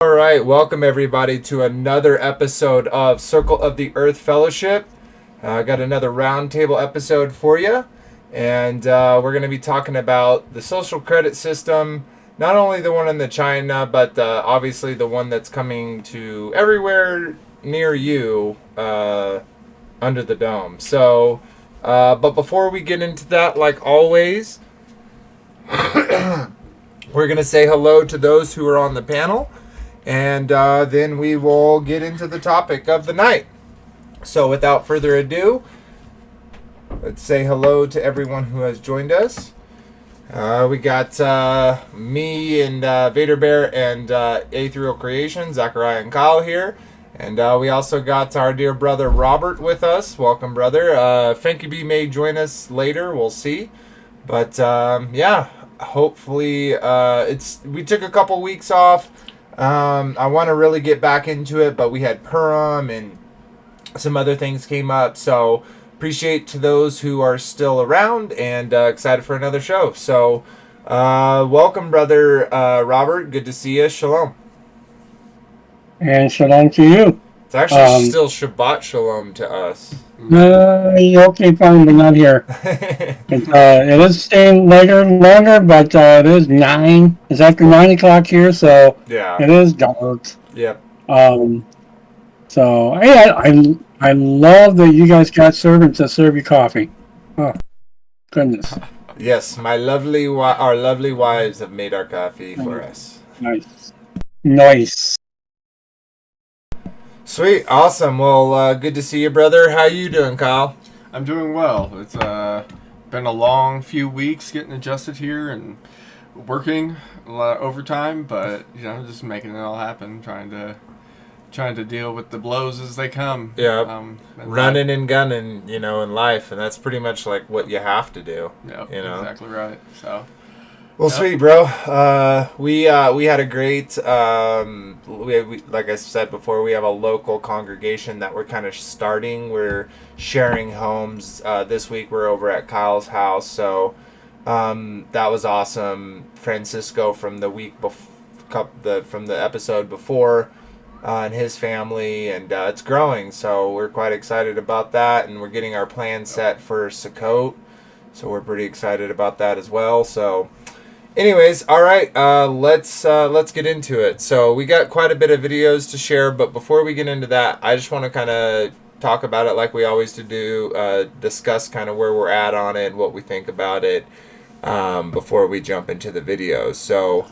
All right, welcome everybody to another episode of Circle of the Earth Fellowship. I got another roundtable episode for you, and we're going to be talking about the social credit system, not only the one in the China, but obviously the one that's coming to everywhere near you under the dome. So, but before we get into that, like always, we're going to say hello to those who are on the panel. And then we will get into the topic of the night. So without further ado, let's say hello to everyone who has joined us. We got me and Vader Bear and Aetherial Creation, Zachariah and Kyle here. And we also got our dear brother Robert with us. Welcome, brother. Frankie B may join us later. We'll see. But yeah, hopefully we took a couple weeks off. I want to really get back into it, but we had Purim and some other things came up. So appreciate to those who are still around and excited for another show. So welcome, brother Robert. Good to see you. Shalom. And shalom to you. It's actually still Shabbat Shalom to us. Okay, fine, but not here. It is staying longer, but it is 9. It's after 9 o'clock here, so Yeah. it is dark. Yep. So I love that you guys got servants that serve you coffee. Oh, goodness. Yes, our lovely wives have made our coffee for us. Nice. Sweet, awesome. Well, good to see you, brother. How you doing, Kyle? I'm doing well. It's been a long few weeks getting adjusted here and working a lot of overtime, but just making it all happen, trying to deal with the blows as they come. Yeah, running and gunning, in life, and that's pretty much like what you have to do. Yeah, exactly right. So. Well, sweet, bro. We had a great, we like I said before, we have a local congregation that we're kind of starting. We're sharing homes. This week we're over at Kyle's house, so that was awesome. Francisco from the week from the episode before, and his family, and it's growing, so we're quite excited about that, and we're getting our plan set for Sukkot, so we're pretty excited about that as well. So anyways, all right, let's get into it. So we got quite a bit of videos to share, but before we get into that, I just want to kind of talk about it like we always do, discuss kind of where we're at on it, what we think about it, before we jump into the videos. So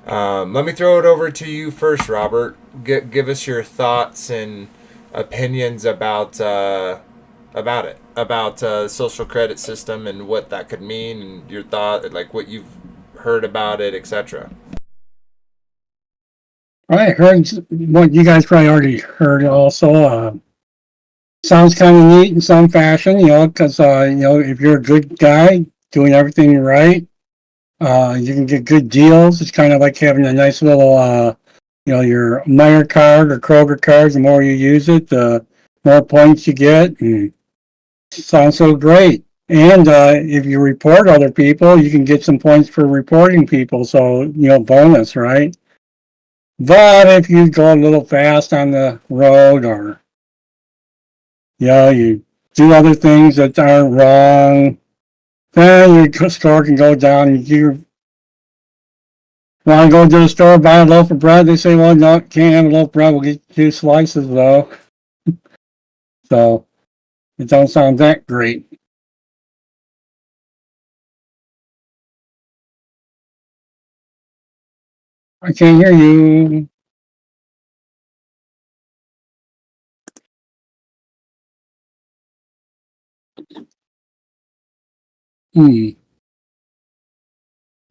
let me throw it over to you first, Robert. Give us your thoughts and opinions about it, about social credit system and what that could mean, and your thought, like what you've heard about it, etc. I heard what you guys probably already heard also. Sounds kind of neat in some fashion, because, if you're a good guy doing everything right, you can get good deals. It's kind of like having a nice little, your Meyer card or Kroger card. The more you use it, the more points you get. And it sounds so great. And if you report other people, you can get some points for reporting people. So, bonus, right? But if you go a little fast on the road, or, you do other things that aren't wrong, then your score can go down. You want to go to the store, buy a loaf of bread, they say, well, no, can't have a loaf of bread. We'll get you 2 slices, though. So it don't sound that great. I can't hear you.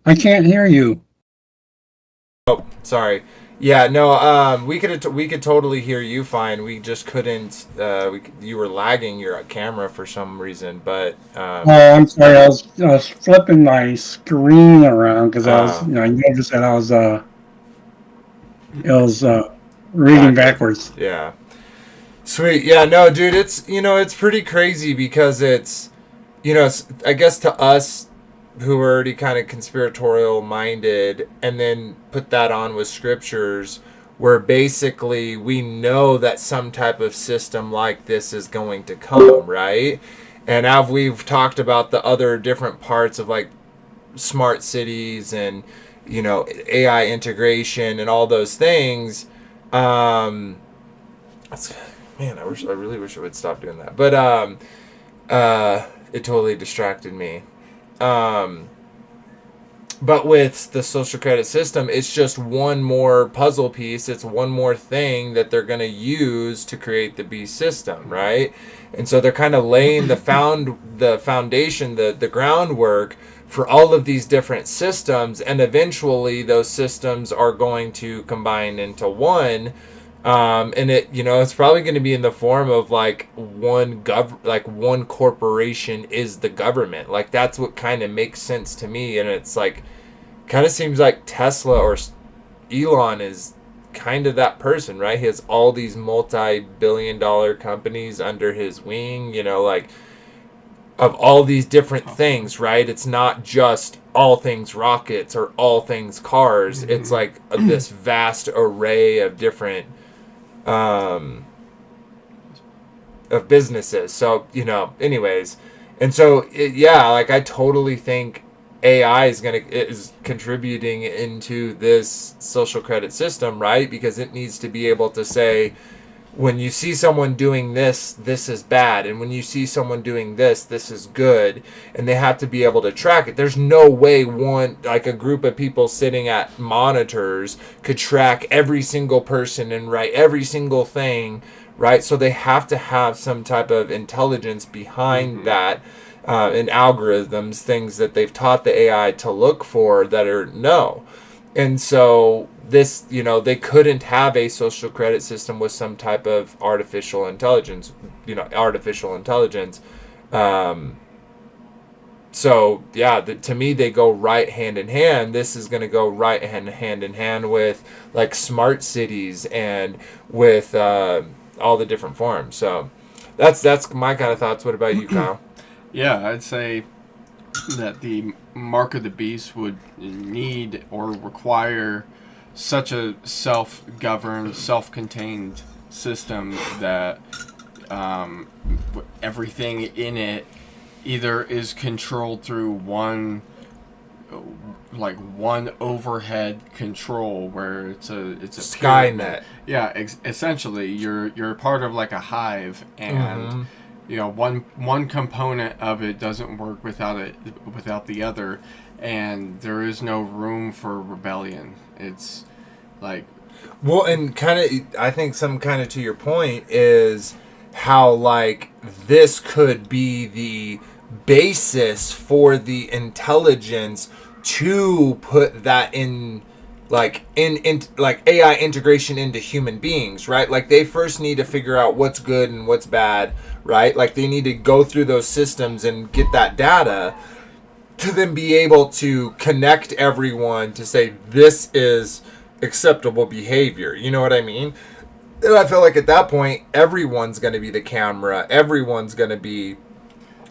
I can't hear you. Oh, sorry. Yeah, no. We could totally hear you fine. We just couldn't. You were lagging your camera for some reason, but. Oh, I'm sorry. I was flipping my screen around because I was. I noticed that I was reading backwards. Yeah. Sweet. Yeah. No, dude. It's pretty crazy because it's, I guess to us who are already kind of conspiratorial minded, and then put that on with scriptures, where basically we know that some type of system like this is going to come, right? And as we've talked about the other different parts of like smart cities and, you know, AI integration and all those things, man, I really wish I would stop doing that. But it totally distracted me. But with the social credit system, it's just one more puzzle piece. It's one more thing that they're going to use to create the B system, right? And so they're kind of laying the foundation, the groundwork for all of these different systems, and eventually those systems are going to combine into one. And it, you know, it's probably going to be in the form of like one corporation is the government. Like that's what kind of makes sense to me. And it's like, kind of seems like Tesla or Elon is kind of that person, right? He has all these multi-billion-dollar companies under his wing, you know, like of all these different things, right? It's not just all things rockets or all things cars. It's like this vast array of different of businesses. So, you know, anyways, and so like I totally think AI is contributing into this social credit system, right? Because it needs to be able to say, when you see someone doing this, this is bad, and when you see someone doing this, this is good, and they have to be able to track it. There's no way a group of people sitting at monitors could track every single person and write every single thing, right? So they have to have some type of intelligence behind that, and algorithms, things that they've taught the AI to look for that are no. And so this, you know, they couldn't have a social credit system with some type of artificial intelligence. So yeah, to me, they go right hand in hand. This is going to go right hand in hand with like smart cities and with all the different forms. So that's my kind of thoughts. What about you, Kyle? Yeah, I'd say that the mark of the beast would need or require such a self-governed, self-contained system that everything in it either is controlled through one overhead control where it's a Skynet. Yeah, essentially you're part of like a hive, and you know, one component of it doesn't work without the other, and there is no room for rebellion. It's like, well, and kind of, I think some kind of to your point is how like this could be the basis for the intelligence to put that in like AI integration into human beings, right? Like they first need to figure out what's good and what's bad, right? Like they need to go through those systems and get that data to then be able to connect everyone to say this is acceptable behavior. You know what I mean? And I feel like at that point everyone's going to be the camera. Everyone's going to be,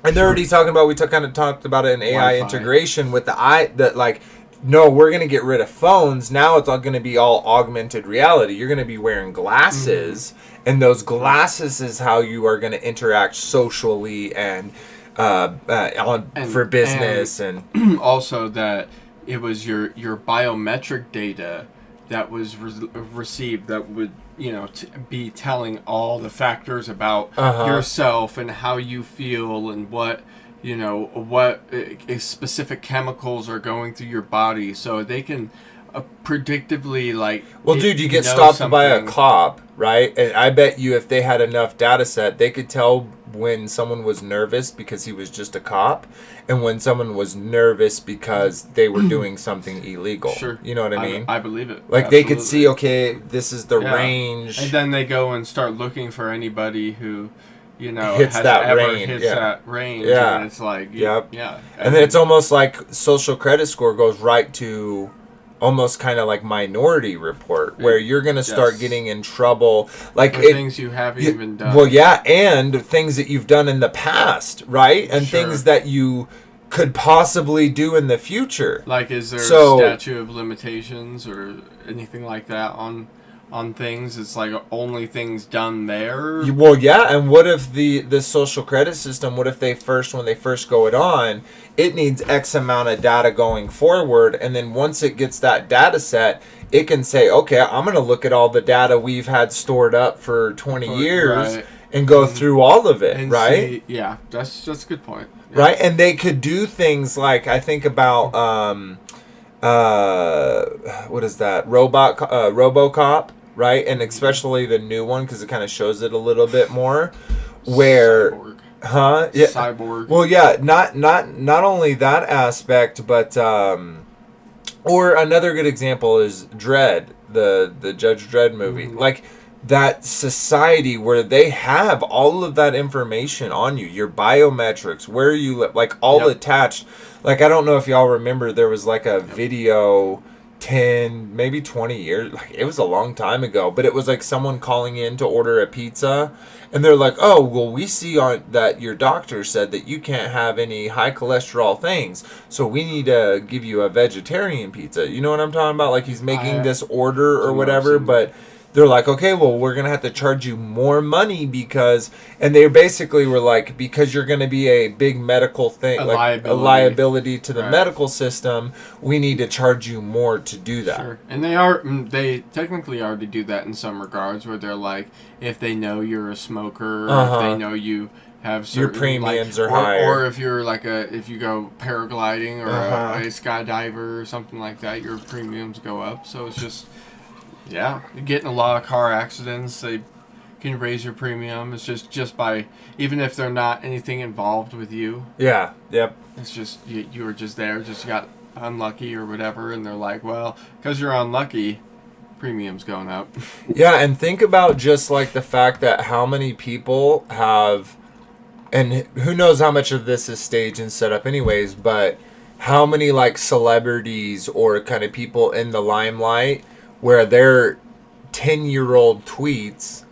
and they're already talking about, kind of talked about it in AI Wi-Fi integration with that like, no, we're going to get rid of phones. Now it's all going to be all augmented reality. You're going to be wearing glasses, and those glasses is how you are going to interact socially and for business. And also that it was your biometric data that was received that would, you know, be telling all the factors about yourself and how you feel and what, you know, what specific chemicals are going through your body, so they can predictively, like, well, dude, you get stopped by a cop, right? And I bet you if they had enough data set, they could tell when someone was nervous because he was just a cop, and when someone was nervous because they were doing something illegal. Sure. You know what I mean? I believe it. Like, absolutely. they could see, okay, this is the range. And then they go and start looking for anybody who, you know, hits that range, yeah. And it's like, yeah. And then it's almost like social credit score goes right to almost kind of like Minority Report, where you're going to start getting in trouble. Like for things you haven't even done. Well, yeah, and things that you've done in the past, right? And Sure. things that you could possibly do in the future. Like, is there a statute of limitations or anything like that on on things. It's like only things done there. Well, yeah, and what if the social credit system? What if when they first go it on, it needs X amount of data going forward, and then once it gets that data set, it can say, okay, I'm going to look at all the data we've had stored up for 20 years Right. and go through all of it, And right? yeah, that's a good point. Yeah. Right, and they could do things like I think about what is that RoboCop, right? And especially the new one because it kind of shows it a little bit more. Where, Cyborg. Yeah. Cyborg. Well, yeah, not only that aspect, but or another good example is Dredd, the Judge Dredd movie, like. That society where they have all of that information on you, your biometrics, where you live, like all attached. Like I don't know if y'all remember, there was like a video 10, maybe 20 years, like it was a long time ago, but it was like someone calling in to order a pizza, and they're like, "Oh, well, we see on that your doctor said that you can't have any high cholesterol things, so we need to give you a vegetarian pizza." You know what I'm talking about? Like he's making this order or whatever, but they're like, okay, well, we're going to have to charge you more money and they basically were like, because you're going to be a big medical thing, a liability to the medical system, we need to charge you more to do that. Sure. And they technically already do that in some regards where they're like, if they know you're a smoker, or if they know you have certain, your premiums are higher. Or if you're if you go paragliding or a skydiver or something like that, your premiums go up. So it's just... Yeah, you get in a lot of car accidents. They can raise your premium. It's just by, even if they're not anything involved with you. Yeah, yep. It's just, you were just there, just got unlucky or whatever, and they're like, well, because you're unlucky, premium's going up. Yeah, and think about just like the fact that how many people have, and who knows how much of this is staged and set up anyways, but how many like celebrities or kind of people in the limelight where their 10-year-old tweets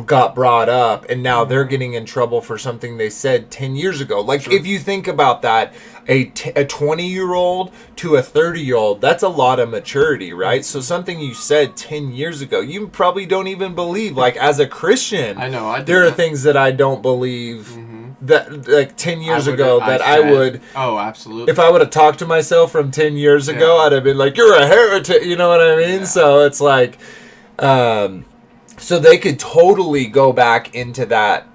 got brought up and now they're getting in trouble for something they said 10 years ago. Like, if you think about that, a 20-year-old to a 30-year-old, that's a lot of maturity, right? So something you said 10 years ago, you probably don't even believe. Like, as a Christian, I know, there are things that I don't believe that, like, 10 years ago that I would... Oh, absolutely. If I would have talked to myself from 10 years ago, I'd have been like, you're a heretic, you know what I mean? Yeah. So it's like... so they could totally go back into that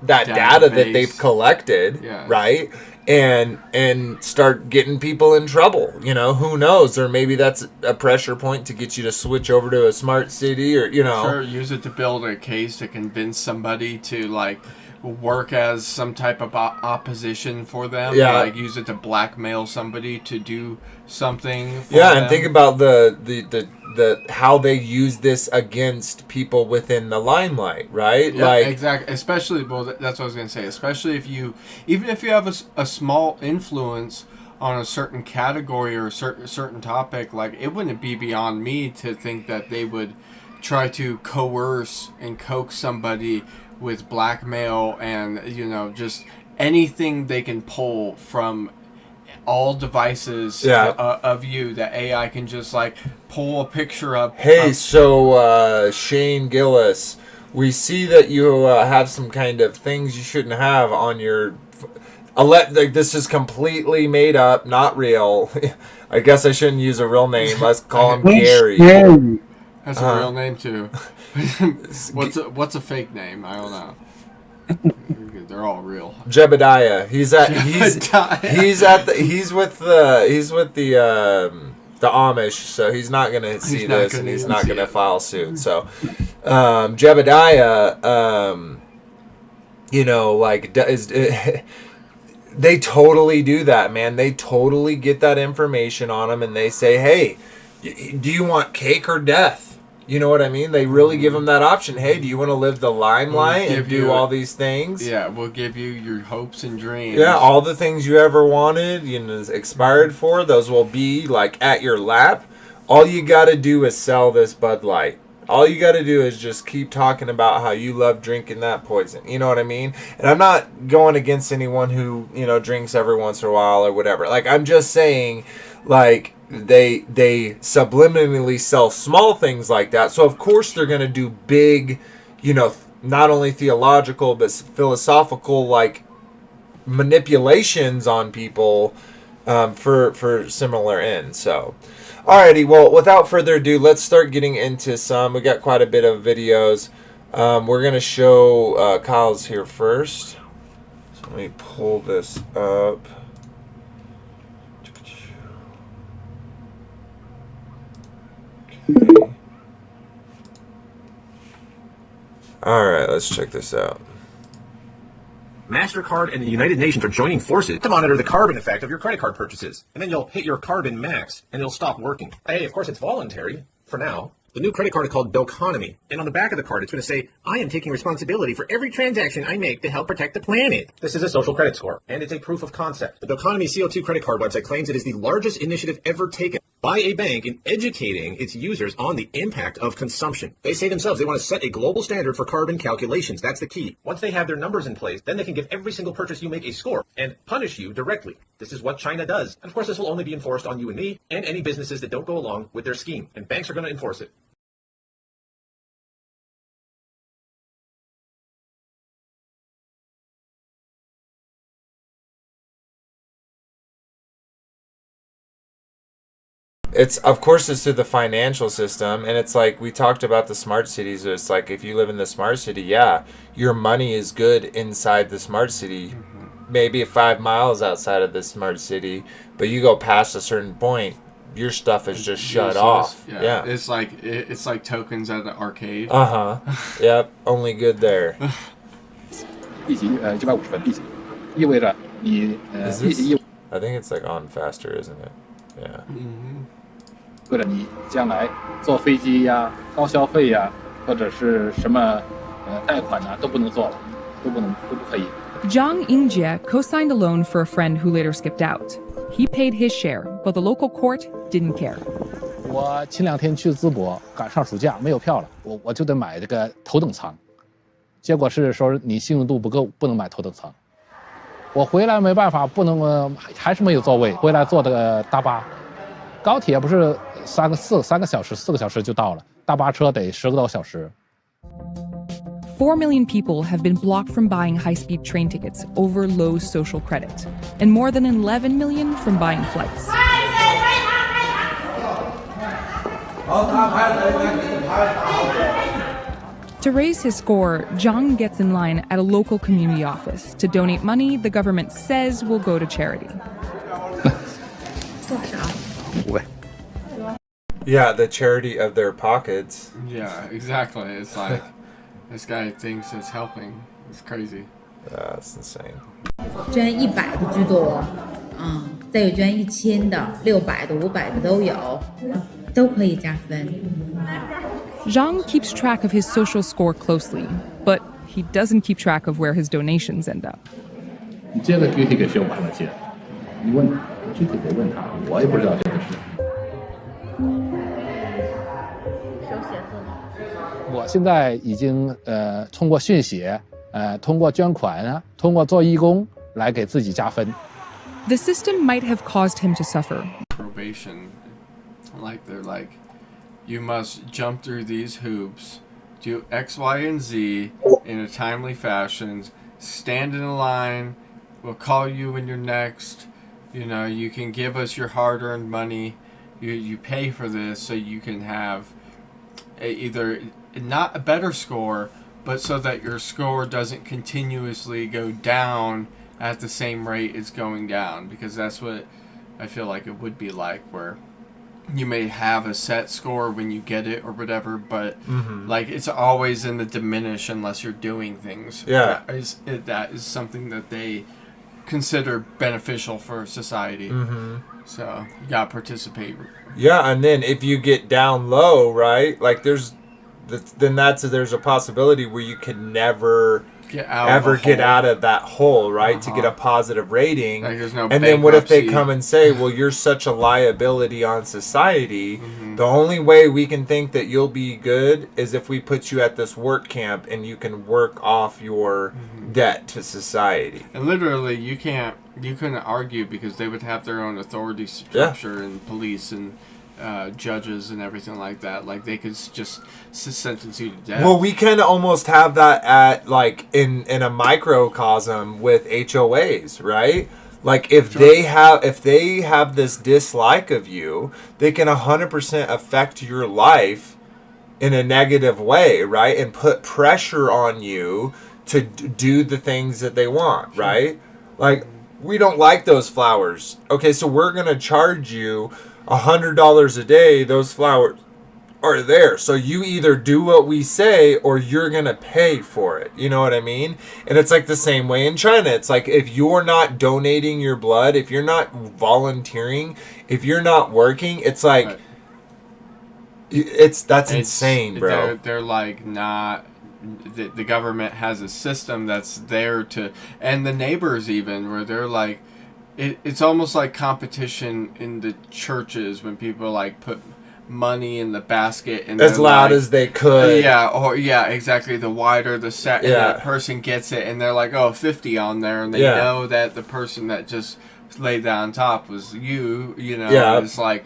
data that they've collected, right? And start getting people in trouble. You know, who knows? Or maybe that's a pressure point to get you to switch over to a smart city, or, you know. Sure, use it to build a case to convince somebody to, like, work as some type of opposition for them. Yeah. Like, use it to blackmail somebody to do something for them. And think about the how they use this against people within the limelight, right? Yeah, like exactly. Especially, well, that's what I was going to say. Especially even if you have a small influence on a certain category or a certain topic, like, it wouldn't be beyond me to think that they would try to coerce and coax somebody with blackmail and, you know, just anything they can pull from all devices of you that AI can just, like, pull a picture up. Hey, so Shane Gillis, we see that you have some kind of things you shouldn't have on your... like, this is completely made up, not real. I guess I shouldn't use a real name. Let's call him Gary. That's a real name too. What's a fake name? I don't know. They're all real. Jebediah. He's with the Amish, so he's not gonna see this, and he's not gonna file suit. So, Jebediah, you know, like, they totally do that, man. They totally get that information on them, and they say, "Hey, do you want cake or death?" You know what I mean? They really give them that option. Hey, do you want to live the limelight and do all these things? Yeah, we'll give you your hopes and dreams. Yeah, all the things you ever wanted, you know, expired for, those will be, like, at your lap. All you got to do is sell this Bud Light. All you got to do is just keep talking about how you love drinking that poison. You know what I mean? And I'm not going against anyone who, you know, drinks every once in a while or whatever. Like, I'm just saying, like, they subliminally sell small things like that. So of course they're going to do big, not only theological but philosophical like manipulations on people for similar ends. So, alrighty. Well, without further ado, let's start getting into some. We got quite a bit of videos. We're gonna show Kyle's here first. So let me pull this up. Okay. All right, let's check this out. MasterCard and the United Nations are joining forces to monitor the carbon effect of your credit card purchases. And then you'll hit your carbon max, and it'll stop working. Hey, of course, it's voluntary for now. The new credit card is called Doconomy. And on the back of the card, it's going to say, I am taking responsibility for every transaction I make to help protect the planet. This is a social credit score, and it's a proof of concept. The Doconomy CO2 credit card website claims it is the largest initiative ever taken by a bank in educating its users on the impact of consumption. They say themselves they want to set a global standard for carbon calculations. That's the key. Once they have their numbers in place, then they can give every single purchase you make a score and punish you directly. This is what China does. And of course, this will only be enforced on you and me and any businesses that don't go along with their scheme. And banks are going to enforce it. It's of course it's through the financial system, and it's like we talked about the smart cities. It's like if you live in the smart city, yeah, your money is good inside the smart city, maybe 5 miles outside of the smart city, but you go past a certain point, your stuff is just shut off. Yeah. It's like tokens at the arcade. Yep. Only good there. 利息750分利息，意味着你 Is this, I think it's like on faster, isn't it? Yeah. 为了你将来坐飞机呀、高消费呀，或者是什么贷款呐，都不能做了，都不可以。 Zhang Yingjie co-signed a loan for a friend who later skipped out. He paid his share, but the local court didn't care. 我前2天去淄博，赶上暑假没有票了，我就得买这个头等舱，结果是说你信用度不够，不能买头等舱。我回来没办法，不能还是没有座位，回来坐的大巴，高铁不是3个小时4个小时就到了，大巴车得10个多小时。 4 million people have been blocked from buying high-speed train tickets over low social credit, and more than 11 million from buying flights. To raise his score, Zhang gets in line at a local community office to donate money the government says will go to charity. Yeah, the charity of their pockets. Yeah, exactly. It's like this guy thinks it's helping. It's crazy. That's insane. 捐100的居多，再有捐1000的、600的、500的都有，都可以加分。 Zhang keeps track of his social score closely, but he doesn't keep track of where his donations end up. 你这个具体给谁完了钱？你问他，具体得问他，我也不知道这个事。手写字吗？我现在已经通过训写，通过捐款啊，通过做义工来给自己加分。 The system might have caused him to suffer. Probation, like they're like, you must jump through these hoops, do X, Y, and Z in a timely fashion, stand in a line, we'll call you when you're next, you can give us your hard-earned money, you pay for this so you can have either not a better score, but so that your score doesn't continuously go down at the same rate it's going down, because that's what I feel like it would be like, where you may have a set score when you get it or whatever, but like it's always in the diminish unless you're doing things. Yeah. That is something that they consider beneficial for society. So you gotta participate. Yeah, and then if you get down low, right? Like there's a possibility where you can never get out of that hole, right? To get a positive rating. Like there's no and then what if they bankruptcy. come and say, well, you're such a liability on society. The only way we can think that you'll be good is if we put you at this work camp and you can work off your debt to society. And literally, you can't You couldn't argue because they would have their own authority structure and police and judges and everything like that. Like they could just sentence you to death. Well, we can almost have that at like in a microcosm with HOAs, right? Like if they have this dislike of you, they can 100% affect your life in a negative way, right? And put pressure on you to do the things that they want, right? Like, we don't like those flowers. Okay, so we're going to charge you $100 a day. Those flowers are there. So you either do what we say or you're going to pay for it. You know what I mean? And it's like the same way in China. It's like if you're not donating your blood, if you're not volunteering, if you're not working, it's like... Right. That's insane, bro. They're like not... The government has a system that's there to... And the neighbors even, where they're like... It's almost like competition in the churches when people like put money in the basket and as loud as they could. Yeah, exactly. The wider the set, and that person gets it, and they're like, oh, 50 on there, and they know that the person that just laid that on top was you know. Yeah. It's like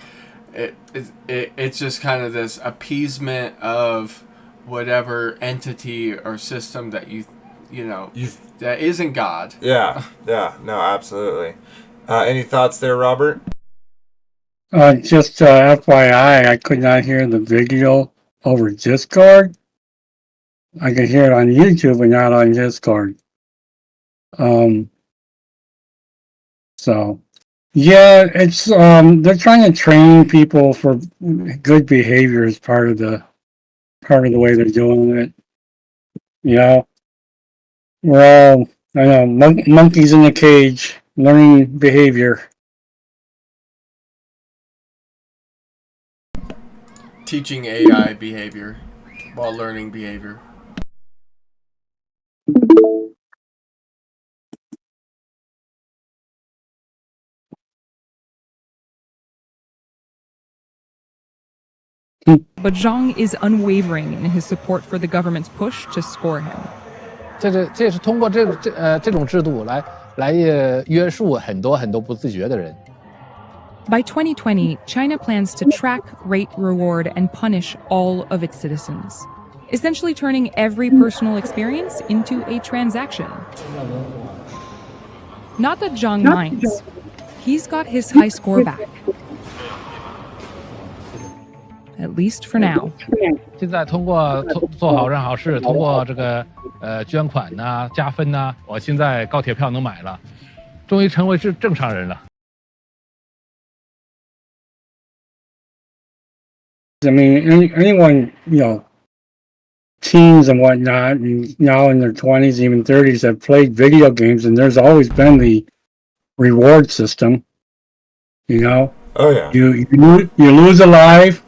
it's just kind of this appeasement of whatever entity or system that you know that isn't God. Yeah, no, absolutely. Any thoughts there, Robert? Just FYI, I could not hear the video over Discord. I could hear it on YouTube, but not on Discord. So, yeah, it's they're trying to train people for good behavior as part of the way they're doing it. You know, we're all, I know, monkeys in the cage, learning behavior. Teaching AI behavior while learning behavior. But Zhang is unwavering in his support for the government's push to score him. 这是通过这种制度来约束很多不自觉的人。By 2020, China plans to track, rate, reward, and punish all of its citizens, essentially turning every personal experience into a transaction. Not that Zhang minds. He's got his high score back. At least for now. 现在通过做好人好事，通过这个捐款呐、加分呐，我现在高铁票能买了，终于成为正常人了。I mean, anyone, teens and whatnot, and now in their 20s, even 30s, have played video games, and there's always been the reward system. Oh yeah. You lose a life.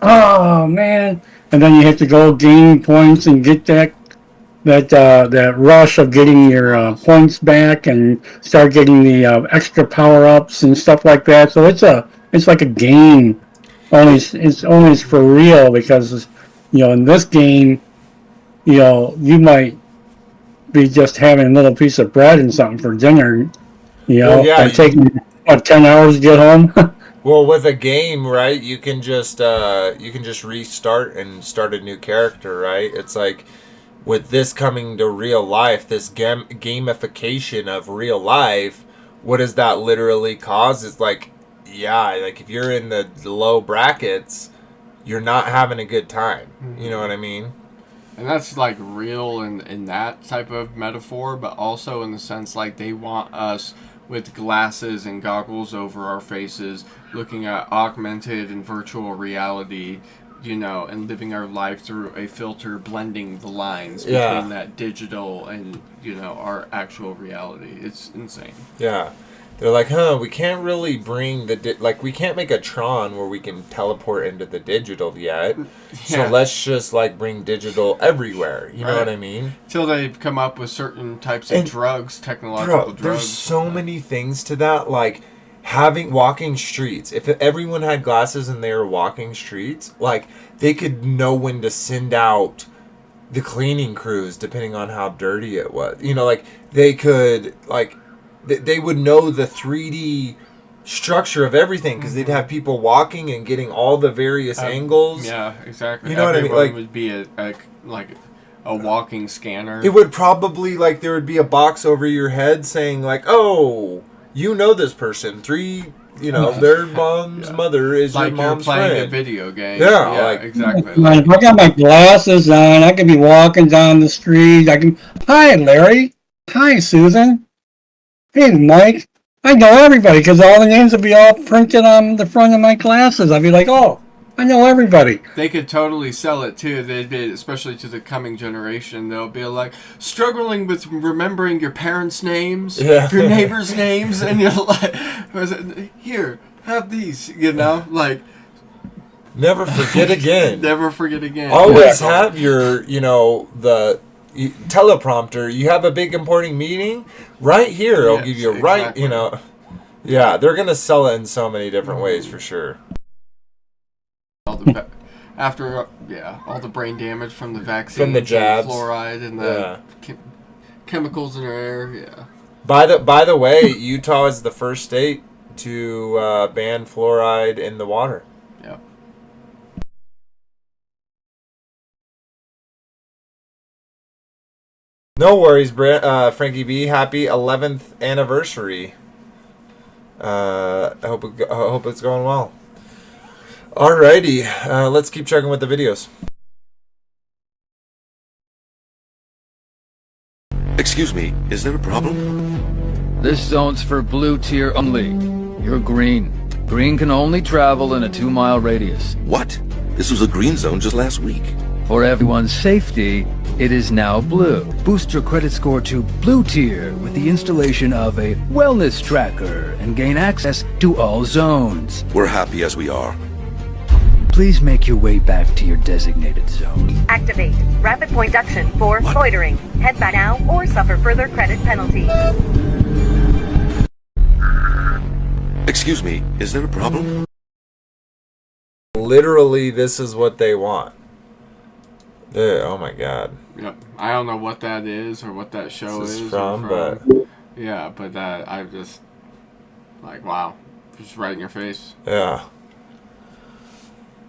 Oh man! And then you have to go gain points and get that rush of getting your points back and start getting the extra power ups and stuff like that. So it's like a game. It's for real because in this game, you might be just having a little piece of bread and something for dinner. And taking 10 hours to get home. Well, with a game, right, you can just restart and start a new character, right? It's like with this coming to real life, this gamification of real life, what does that literally cause? It's like, like if you're in the low brackets, you're not having a good time. You know what I mean? And that's like real in that type of metaphor, but also in the sense like they want us with glasses and goggles over our faces, looking at augmented and virtual reality, and living our life through a filter, blending the lines between that digital and, our actual reality. It's insane. Yeah. They're like, we can't really bring we can't make a Tron where we can teleport into the digital yet. So let's just bring digital everywhere. You know what I mean? Till they've come up with certain types of drugs, technological drugs. There's so many things to that, like walking streets. If everyone had glasses and they were walking streets, they could know when to send out the cleaning crews depending on how dirty it was. They could they would know the 3D structure of everything because they'd have people walking and getting all the various angles. Yeah, exactly. You know what I mean? Everyone Like, would be a walking scanner. it would probably, like, there would be a box over your head saying, like, oh, you know this person. Their mom's mother is like your mom's you're playing friend. a video game. Yeah, like- exactly. Like, if I got my glasses on, I can be walking down the street. Hi, Larry. Hi, Susan. Hey, Mike. I know everybody because all the names would be all printed on the front of my glasses. I'd be like, oh, I know everybody. They could totally sell it too. They'd be, especially to the coming generation, they'll be like struggling with remembering your parents' names, Yeah. your neighbors' names, and you're like, here, have these, like Never forget again. never forget again. Always have your, the teleprompter. You have a big important meeting right here. It'll Yes, give you exactly. Yeah, they're gonna sell it in so many different ways for sure. All the all the brain damage from the vaccine, From the jabs. fluoride, and the chemicals in our air. Yeah. By the way, Utah is the first state to ban fluoride in the water. Yeah. No worries, Frankie B. Happy 11th anniversary. I hope it's going well. Alrighty, let's keep checking with the videos. Excuse me, is there a problem? This zone's for blue tier only. You're green. Green can only travel in a 2-mile radius. What? This was a green zone just last week. For everyone's safety, it is now blue. Boost your credit score to blue tier with the installation of a wellness tracker and gain access to all zones. We're happy as we are. Please make your way back to your designated zone. Activate rapid point deduction for loitering. Head back now or suffer further credit penalty. Excuse me, is there a problem? Literally, this is what they want. Oh my god. Yep. I don't know what that is or what that show This is is from, but yeah, but that I just like wow, just right in your face. yeah.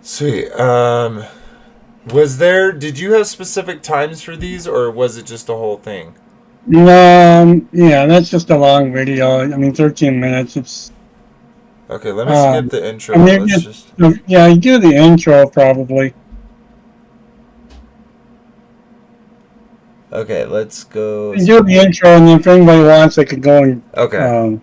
Sweet. Did you have specific times for these, or was it just the whole thing? Yeah, that's just a long video. I mean, 13 minutes. It's Okay, let me skip the intro. I mean, Let's just... yeah, you do the intro probably. Okay, let's go. You do the intro, and then if anybody wants, they could go and Okay.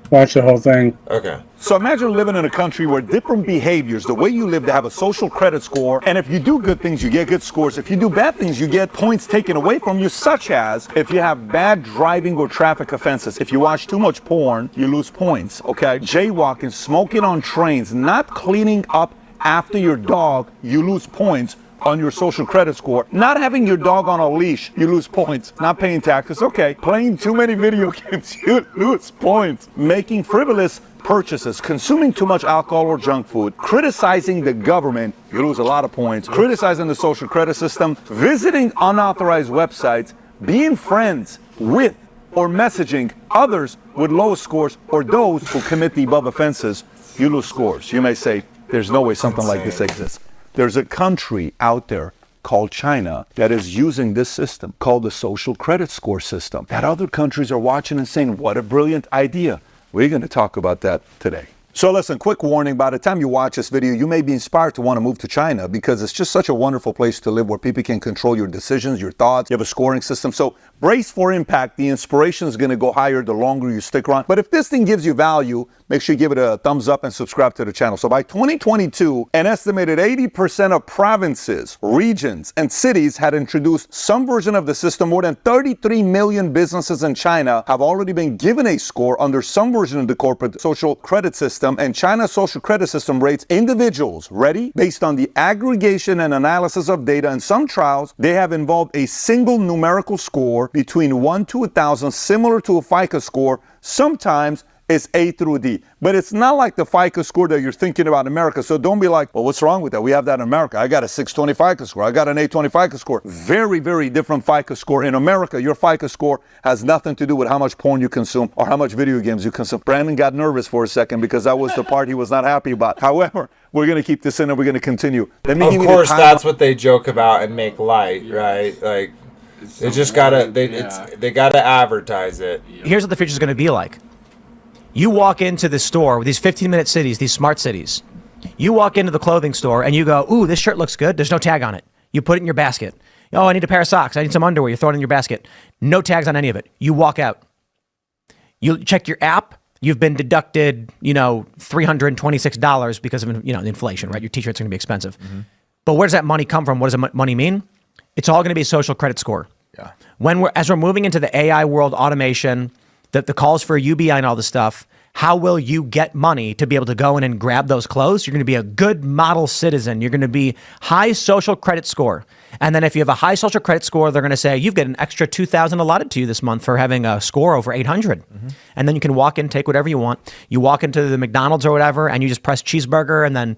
watch the whole thing. Okay. So imagine living in a country where different behaviors, the way you live, to have a social credit score, and if you do good things, you get good scores. If you do bad things, you get points taken away from you, such as if you have bad driving or traffic offenses. If you watch too much porn, you lose points, okay? Jaywalking, smoking on trains, not cleaning up after your dog, you lose points on your social credit score. Not having your dog on a leash, you lose points. Not paying taxes, okay. Playing too many video games, you lose points. Making frivolous purchases, consuming too much alcohol or junk food, criticizing the government, you lose a lot of points. Criticizing the social credit system, visiting unauthorized websites, being friends with or messaging others with low scores, or those who commit the above offenses, you lose scores. You may say, there's no way something like this exists. There's a country out there called China that is using this system called the social credit score system that other countries are watching and saying, what a brilliant idea. We're going to talk about that today. So listen, quick warning, by the time you watch this video, you may be inspired to want to move to China because it's just such a wonderful place to live where people can control your decisions, your thoughts. You have a scoring system. So brace for impact. The inspiration is going to go higher the longer you stick around. But if this thing gives you value, make sure you give it a thumbs up and subscribe to the channel. So by 2022, an estimated 80% of provinces, regions, and cities had introduced some version of the system. More than 33 million businesses in China have already been given a score under some version of the corporate social credit system. And China's social credit system rates individuals, ready, based on the aggregation and analysis of data. In some trials, they have involved a single numerical score between 1 to 1,000, similar to a FICO score. Sometimes is A through D. But it's not like the FICO score that you're thinking about in America. So don't be like, well, what's wrong with that? We have that in America. I got a 620 FICO score. I got an 820 FICO score. Very, very different FICO score. In America, your FICO score has nothing to do with how much porn you consume or how much video games you consume. Brandon got nervous for a second because that was the part he was not happy about. However, we're going to keep this in and we're going to continue. Of course, that's what they joke about and make light, right? Like, they just gotta, they gotta advertise it. Here's what the future's going to be like. You walk into the store with these 15-minute cities, these smart cities. You walk into the clothing store and you go, ooh, this shirt looks good. There's no tag on it. You put it in your basket. Oh, I need a pair of socks. I need some underwear. You throw it in your basket. No tags on any of it. You walk out. You check your app. You've been deducted, $326 because of, inflation, right? Your t-shirt's going to be expensive. Mm-hmm. But where does that money come from? What does that money mean? It's all going to be a social credit score. Yeah. As we're moving into the AI world, automation, the calls for UBI and all this stuff, how will you get money to be able to go in and grab those clothes? You're going to be a good model citizen. You're going to be high social credit score. And then if you have a high social credit score, they're going to say, you've got an extra $2,000 allotted to you this month for having a score over 800. Mm-hmm. And then you can walk in, take whatever you want. You walk into the McDonald's or whatever, and you just press cheeseburger, and then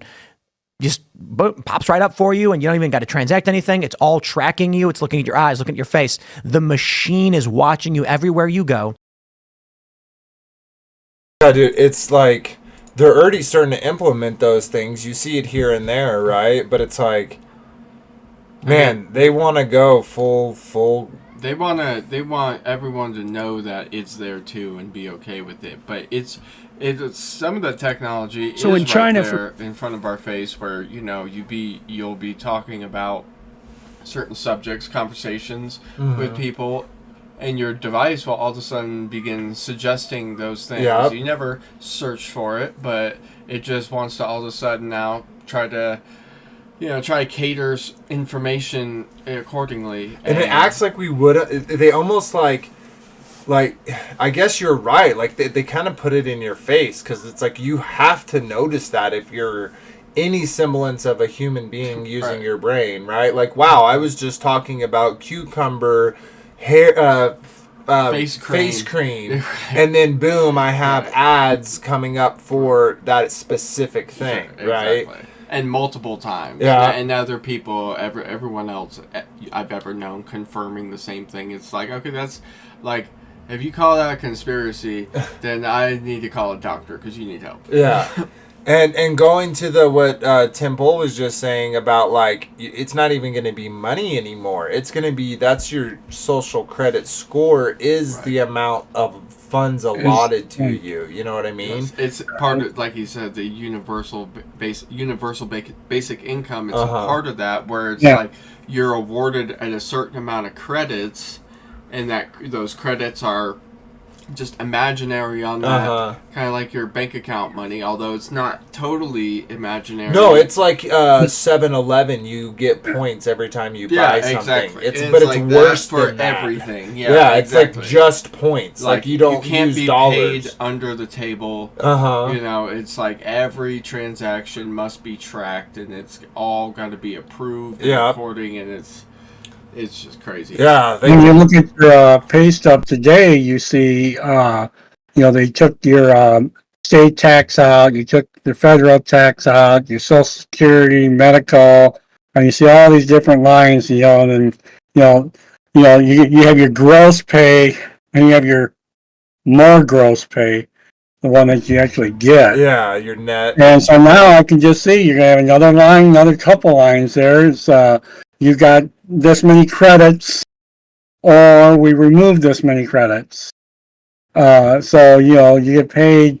just boom, pops right up for you, and you don't even got to transact anything. It's all tracking you. It's looking at your eyes, looking at your face. The machine is watching you everywhere you go. Yeah, dude, it's like they're already starting to implement those things. You see it here and there, right? But it's like, man, they want to go full. They want everyone to know that it's there too and be okay with it. But it's some of the technology so is in China right there in front of our face, where you'll be talking about certain subjects, conversations with people. And your device will all of a sudden begin suggesting those things. Yep. You never search for it, but it just wants to all of a sudden now try to cater information accordingly. And it acts like we would. They almost like I guess you're right. Like they kind of put it in your face, because it's like you have to notice that if you're any semblance of a human being using your brain, right? Like, wow, I was just talking about cucumber hair face cream and then boom, I have ads coming up for that specific thing. Sure, right? Exactly. And multiple times. And other people, everyone else I've ever known confirming the same thing. It's like, okay, that's like, if you call that a conspiracy, then I need to call a doctor because you need help. Yeah. And going to what Tim Pool was just saying about, like, it's not even going to be money anymore. It's going to be, that's your social credit score is the amount of funds allotted to you. You know what I mean? It's part of, like you said, the universal basic income. It's a part of that, where it's like you're awarded at a certain amount of credits, and that those credits are just imaginary on that, kind of like your bank account money, although it's not totally imaginary. No, it's like 7-Eleven. You get points every time you buy something. Exactly. It's like worse for than that. Everything. It's like just points. Like you don't can't use be dollars. paid under the table. It's like every transaction must be tracked, and it's all got to be approved and recording, and it's just crazy. Yeah. When you look at your pay stub today, you see, they took your state tax out, you took the federal tax out, your Social Security, medical, and you see all these different lines, and then, you have your gross pay, and you have your more gross pay, the one that you actually get. Yeah, your net. And so now I can just see you're going to have another line, another couple lines there. It's, you got this many credits, or we remove this many credits. So, you get paid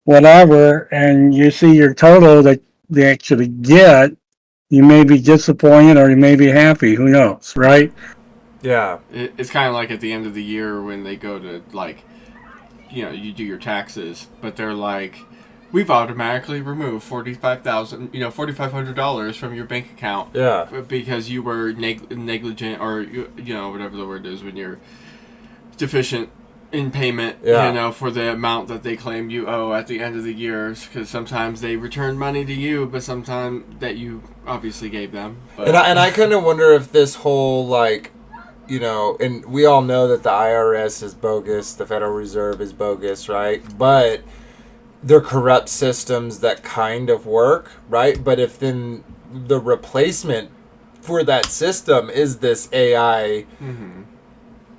whatever, and you see your total that they actually get. You may be disappointed, or you may be happy. Who knows, right? Yeah. It's kind of like at the end of the year when they go to, like, you do your taxes, but they're like, we've automatically removed $4,500 from your bank account. Yeah. Because you were negligent, or whatever the word is, when you're deficient in payment. For the amount that they claim you owe at the end of the year. Because sometimes they return money to you, but sometimes that you obviously gave them. But. And I kind of wonder if this whole you know, and we all know that the IRS is bogus, the Federal Reserve is bogus, right? But they're corrupt systems that kind of work, right? But if then the replacement for that system is this AI,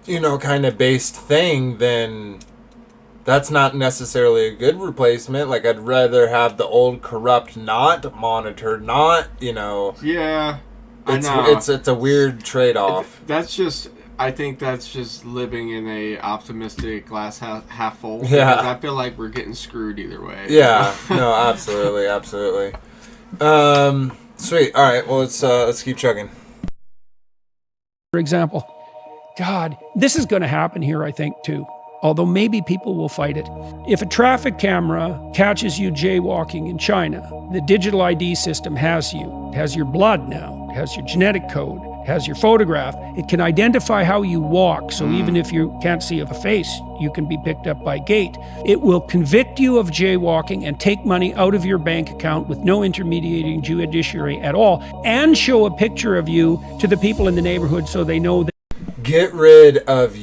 you know, kind of based thing, then that's not necessarily a good replacement. Like, I'd rather have the old corrupt, not monitored, not, you know. Yeah, it's, I know. It's a weird trade-off. That's just, I think that's just living in a optimistic glass half full. Yeah. Because I feel like we're getting screwed either way. Yeah, no, absolutely, absolutely. Sweet. All right, well, let's keep chugging. For example, God, this is going to happen here, I think, too. Although maybe people will fight it. If a traffic camera catches you jaywalking in China, the digital ID system has you. It has your blood now. It has your genetic code. It has your photograph. It can identify how you walk, so even if you can't see a face, you can be picked up by gait. It will convict you of jaywalking and take money out of your bank account with no intermediating judiciary at all, and show a picture of you to the people in the neighborhood so they know that. Get rid of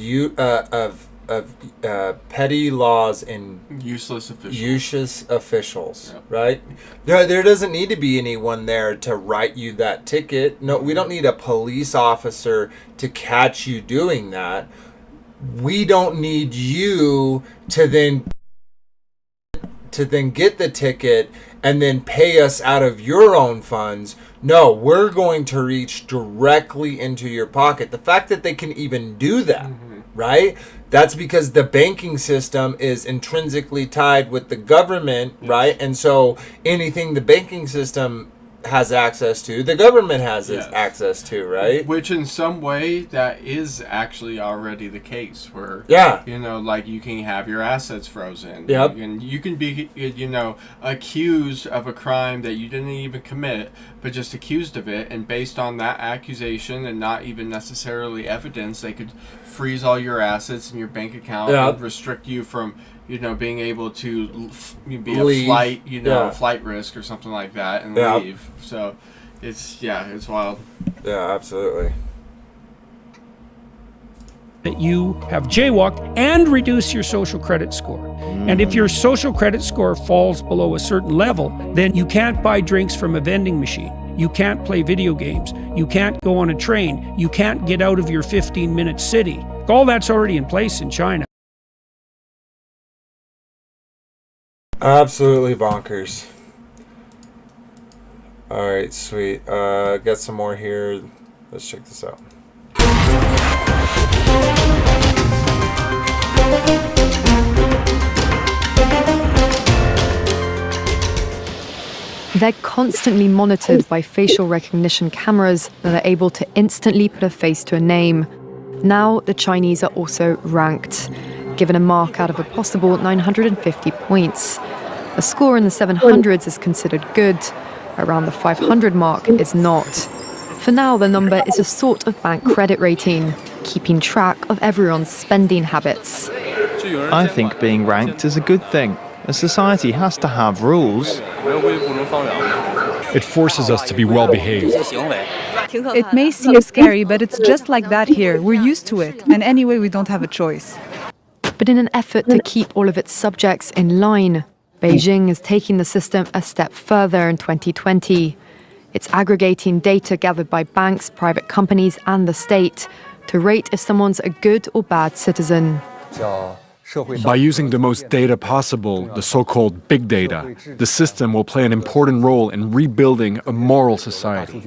petty laws and useless officials, yep. Right? There doesn't need to be anyone there to write you that ticket. No, we don't need a police officer to catch you doing that. We don't need you to then get the ticket and then pay us out of your own funds. No, we're going to reach directly into your pocket. The fact that they can even do that, right? That's because the banking system is intrinsically tied with the government, right? And so anything the banking system has access to, the government has access to, right? Which in some way that is actually already the case, where you know, like, you can have your assets frozen. Yep. And you can be, you know, accused of a crime that you didn't even commit, but just accused of it, and based on that accusation and not even necessarily evidence, they could freeze all your assets in your bank account and restrict you from, you know, being able to be leave. a flight, you know, flight risk or something like that, and leave. So it's wild. Yeah, absolutely. That you have jaywalked and reduce your social credit score. And if your social credit score falls below a certain level, then you can't buy drinks from a vending machine. You can't play video games. You can't go on a train. You can't get out of your 15-minute city. All that's already in place in China. Absolutely bonkers. All right, sweet. Got some more here. Let's check this out. They're constantly monitored by facial recognition cameras that are able to instantly put a face to a name. Now, the Chinese are also ranked, given a mark out of a possible 950 points. A score in the 700s is considered good. Around the 500 mark is not. For now, the number is a sort of bank credit rating, keeping track of everyone's spending habits. I think being ranked is a good thing. A society has to have rules. It forces us to be well behaved. It may seem scary, but it's just like that here. We're used to it, and anyway, we don't have a choice. But in an effort to keep all of its subjects in line, Beijing is taking the system a step further in 2020. It's aggregating data gathered by banks, private companies, and the state to rate if someone's a good or bad citizen. By using the most data possible, the so-called big data, the system will play an important role in rebuilding a moral society.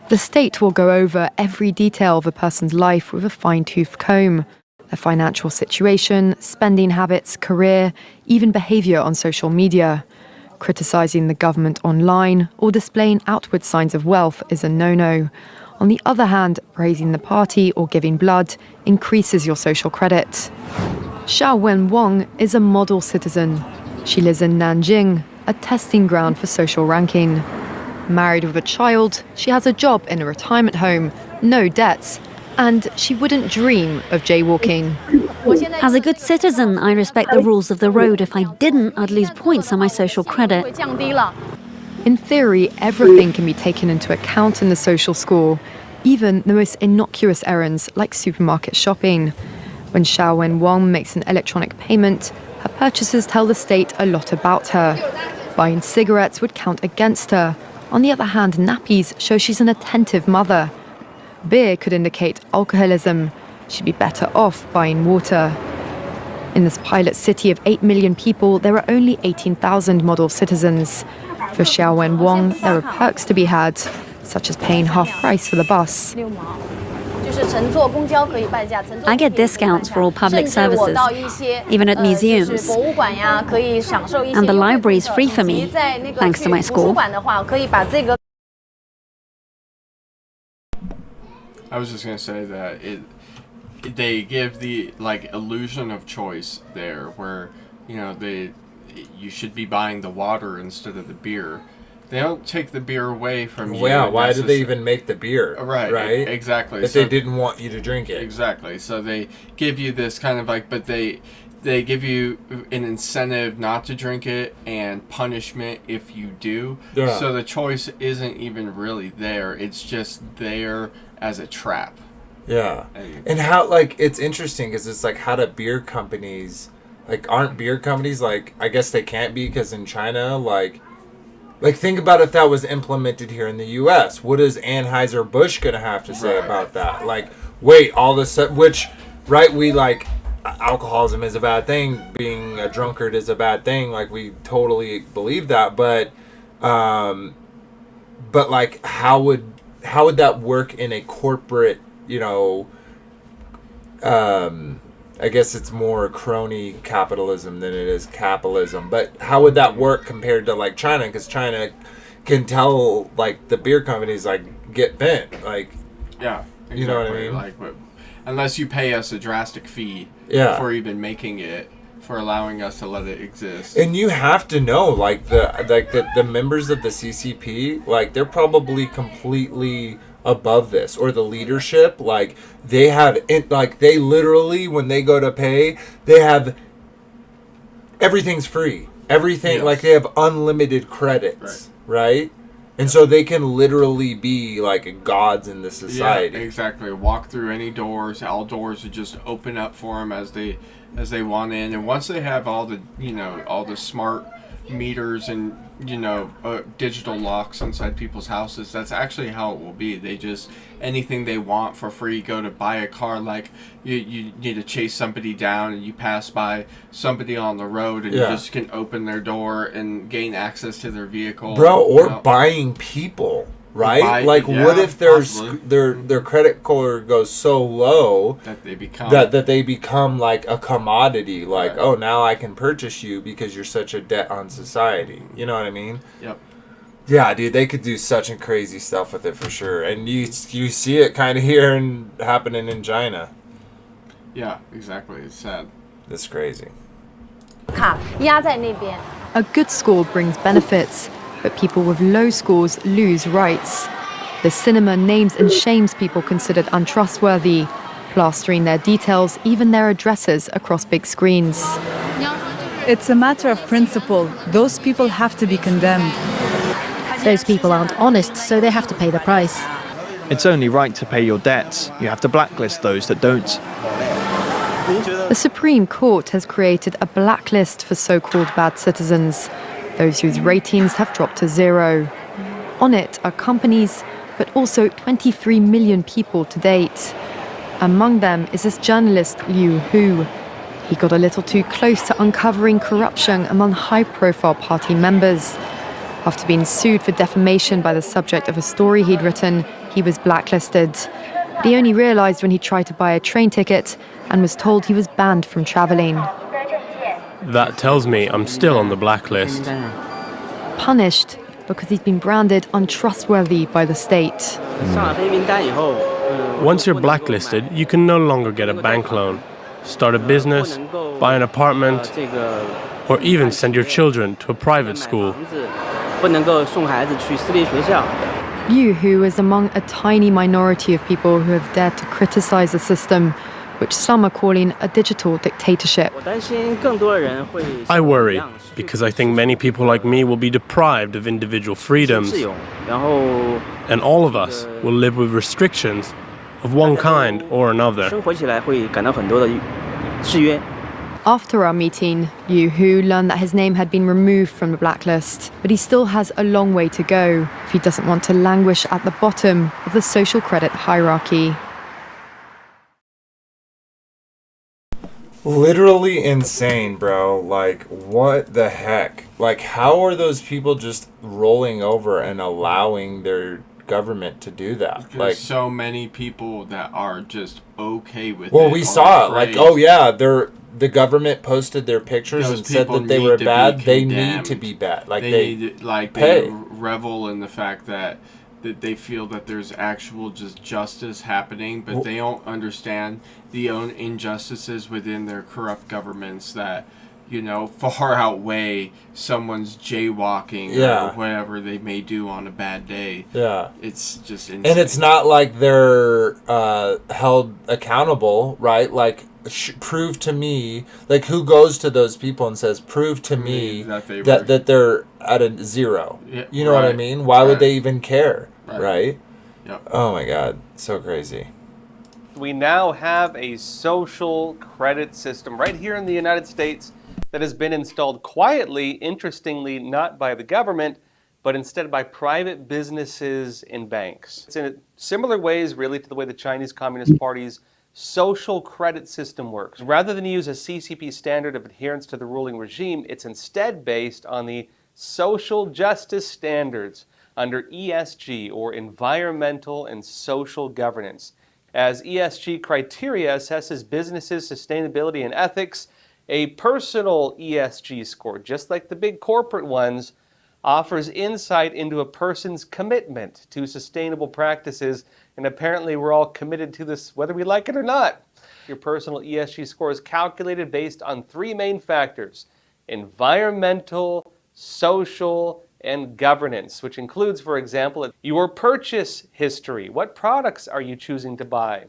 The state will go over every detail of a person's life with a fine-tooth comb. Their financial situation, spending habits, career, even behavior on social media. Criticizing the government online or displaying outward signs of wealth is a no-no. On the other hand, praising the party or giving blood increases your social credit. Xiao Wen Wang is a model citizen. She lives in Nanjing, a testing ground for social ranking. Married with a child, she has a job in a retirement home, no debts, and she wouldn't dream of jaywalking. As a good citizen, I respect the rules of the road. If I didn't, I'd lose points on my social credit. In theory, everything can be taken into account in the social score. even the most innocuous errands like supermarket shopping. When Xiaowen Wang makes an electronic payment, her purchases tell the state a lot about her. Buying cigarettes would count against her. On the other hand, nappies show she's an attentive mother. Beer could indicate alcoholism. She'd be better off buying water. In this pilot city of 8 million people, there are only 18,000 model citizens. For Xiaowen Wang, there are perks to be had, such as paying half price for the bus. I get discounts for all public services, even at museums. And the library is free for me, thanks to my school. I was just gonna say that they give the illusion of choice there, where you should be buying the water instead of the beer. They don't take the beer away from you. Yeah, why do they even make the beer? Right? Exactly. If they didn't want you to drink it. Exactly. So they give you this kind of but they give you an incentive not to drink it and punishment if you do. Yeah. So the choice isn't even really there. It's just there as a trap. Yeah. And how, it's interesting because it's how do beer companies, aren't beer companies, I guess they can't be because in China, think about if that was implemented here in the U.S. What is Anheuser-Busch going to have to say about that? Wait, all this, which, right, we alcoholism is a bad thing. Being a drunkard is a bad thing. We totally believe that. But how would that work in a corporate, I guess it's more crony capitalism than it is capitalism. But how would that work compared to China? Because China can tell the beer companies get bent. Yeah, exactly. You know what I mean? Unless you pay us a drastic fee for even making it, for allowing us to let it exist. And you have to know the members of the CCP, they're probably completely above this, or the leadership, they have it, they literally, when they go to pay, they have everything's free, everything. Yes. They have unlimited credits, right? And so they can literally be gods in the society. Yeah, exactly. Walk through any doors, all doors would just open up for them as they want in. And once they have all the all the smart meters and digital locks inside people's houses, that's actually how it will be. They just, anything they want for free, go to buy a car, you need to chase somebody down and you pass by somebody on the road and you just can open their door and gain access to their vehicle, buying people, right? What if their credit score goes so low that they become that they become a commodity, oh, now I can purchase you because you're such a debt on society. You know what I mean? Yep. Yeah, dude, they could do such crazy stuff with it for sure, and you see it kind of here and happening in China. Yeah, exactly. It's sad. It's crazy. A good score brings benefits, but people with low scores lose rights. The cinema names and shames people considered untrustworthy, plastering their details, even their addresses, across big screens. It's a matter of principle. Those people have to be condemned. Those people aren't honest, so they have to pay the price. It's only right to pay your debts. You have to blacklist those that don't. The Supreme Court has created a blacklist for so-called bad citizens, those whose ratings have dropped to 0. On it are companies, but also 23 million people to date. Among them is this journalist Liu Hu. He got a little too close to uncovering corruption among high-profile party members. After being sued for defamation by the subject of a story he'd written, he was blacklisted. But he only realized when he tried to buy a train ticket and was told he was banned from traveling. That tells me I'm still on the blacklist. Punished because he's been branded untrustworthy by the state. Once you're blacklisted, you can no longer get a bank loan, start a business, buy an apartment, or even send your children to a private school. Liu Hu is among a tiny minority of people who have dared to criticize the system, which some are calling a digital dictatorship. I worry because I think many people like me will be deprived of individual freedoms, and all of us will live with restrictions of one kind or another. After our meeting, Yu Hu learned that his name had been removed from the blacklist, but he still has a long way to go if he doesn't want to languish at the bottom of the social credit hierarchy. Literally insane, bro. Like, what the heck? Like, how are those people just rolling over and allowing their government to do that? There's Like, so many people that are just okay with it. well, we saw it. Like, oh yeah, the government posted their pictures and said that they were bad. They need to be bad. Like, they revel in the fact that they feel that there's actual just justice happening, but they don't understand the own injustices within their corrupt governments that, you know, far outweigh someone's jaywalking or whatever they may do on a bad day. Yeah. It's just insane. And it's not like they're held accountable, right? Like, prove to me, like, who goes to those people and says, prove to me that they're at a zero. Yeah, you know what I mean? Why would they even care, right? Yep. Oh my God, so crazy. We now have a social credit system right here in the United States that has been installed quietly, interestingly, not by the government, but instead by private businesses and banks. It's in similar ways, really, to the way the Chinese Communist Party's social credit system works. Rather than use a CCP standard of adherence to the ruling regime, it's instead based on the social justice standards under ESG, or environmental and social governance. As ESG criteria assesses businesses' sustainability and ethics, a personal ESG score, just like the big corporate ones, offers insight into a person's commitment to sustainable practices, and apparently we're all committed to this whether we like it or not. Your personal ESG score is calculated based on three main factors: environmental, social, and governance, which includes, for example, your purchase history. What products are you choosing to buy?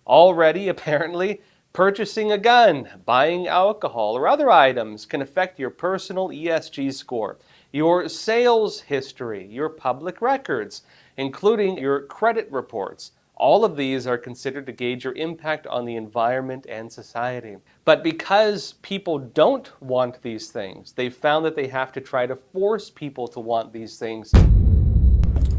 Already, apparently, purchasing a gun, buying alcohol, or other items can affect your personal ESG score. Your sales history, your public records, including your credit reports. All of these are considered to gauge your impact on the environment and society. But because people don't want these things, they've found that they have to try to force people to want these things.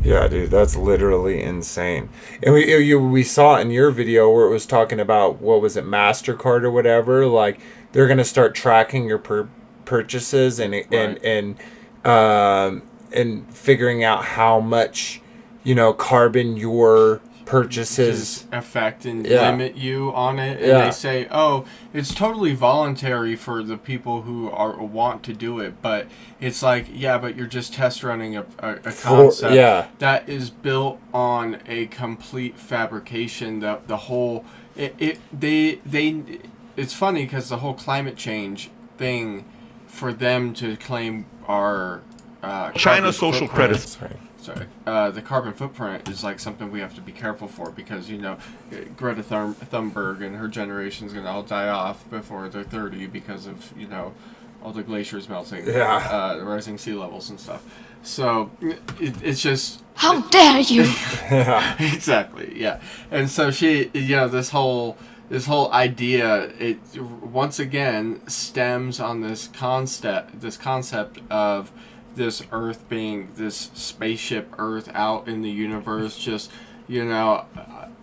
Yeah, dude, that's literally insane. And we saw in your video where it was talking about, what was it, MasterCard or whatever, like they're going to start tracking your purchases and figuring out how much, you know, carbon your purchases affect and limit you on it. And they say, oh, it's totally voluntary for the people who want to do it, but it's like, yeah, but you're just test running a concept that is built on a complete fabrication. The whole it's funny because the whole climate change thing, for them to claim our China's social credit. The carbon footprint is like something we have to be careful for, because, you know, Greta Thunberg and her generation is going to all die off before they're 30 because of, you know, all the glaciers melting, rising sea levels and stuff. So it's just, how dare you? Exactly, yeah. And so she, you know, this whole idea, it once again stems on this concept of this Earth being this spaceship Earth out in the universe, just, you know,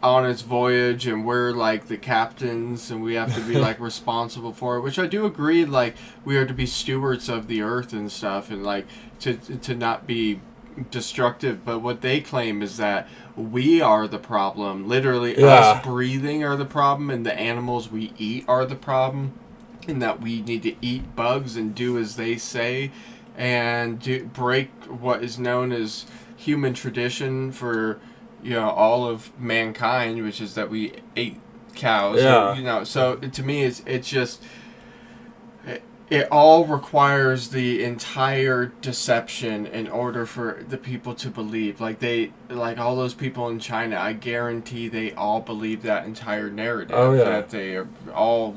on its voyage, and we're like the captains and we have to be like responsible for it, which I do agree, like we are to be stewards of the Earth and stuff, and like to not be destructive. But what they claim is that we are the problem, literally us breathing are the problem, and the animals we eat are the problem, and that we need to eat bugs and do as they say, and break what is known as human tradition for, you know, all of mankind, which is that we ate cows. You know, so to me, it's just, it all requires the entire deception in order for the people to believe. Like all those people in China, I guarantee they all believe that entire narrative. Oh, yeah. That they are all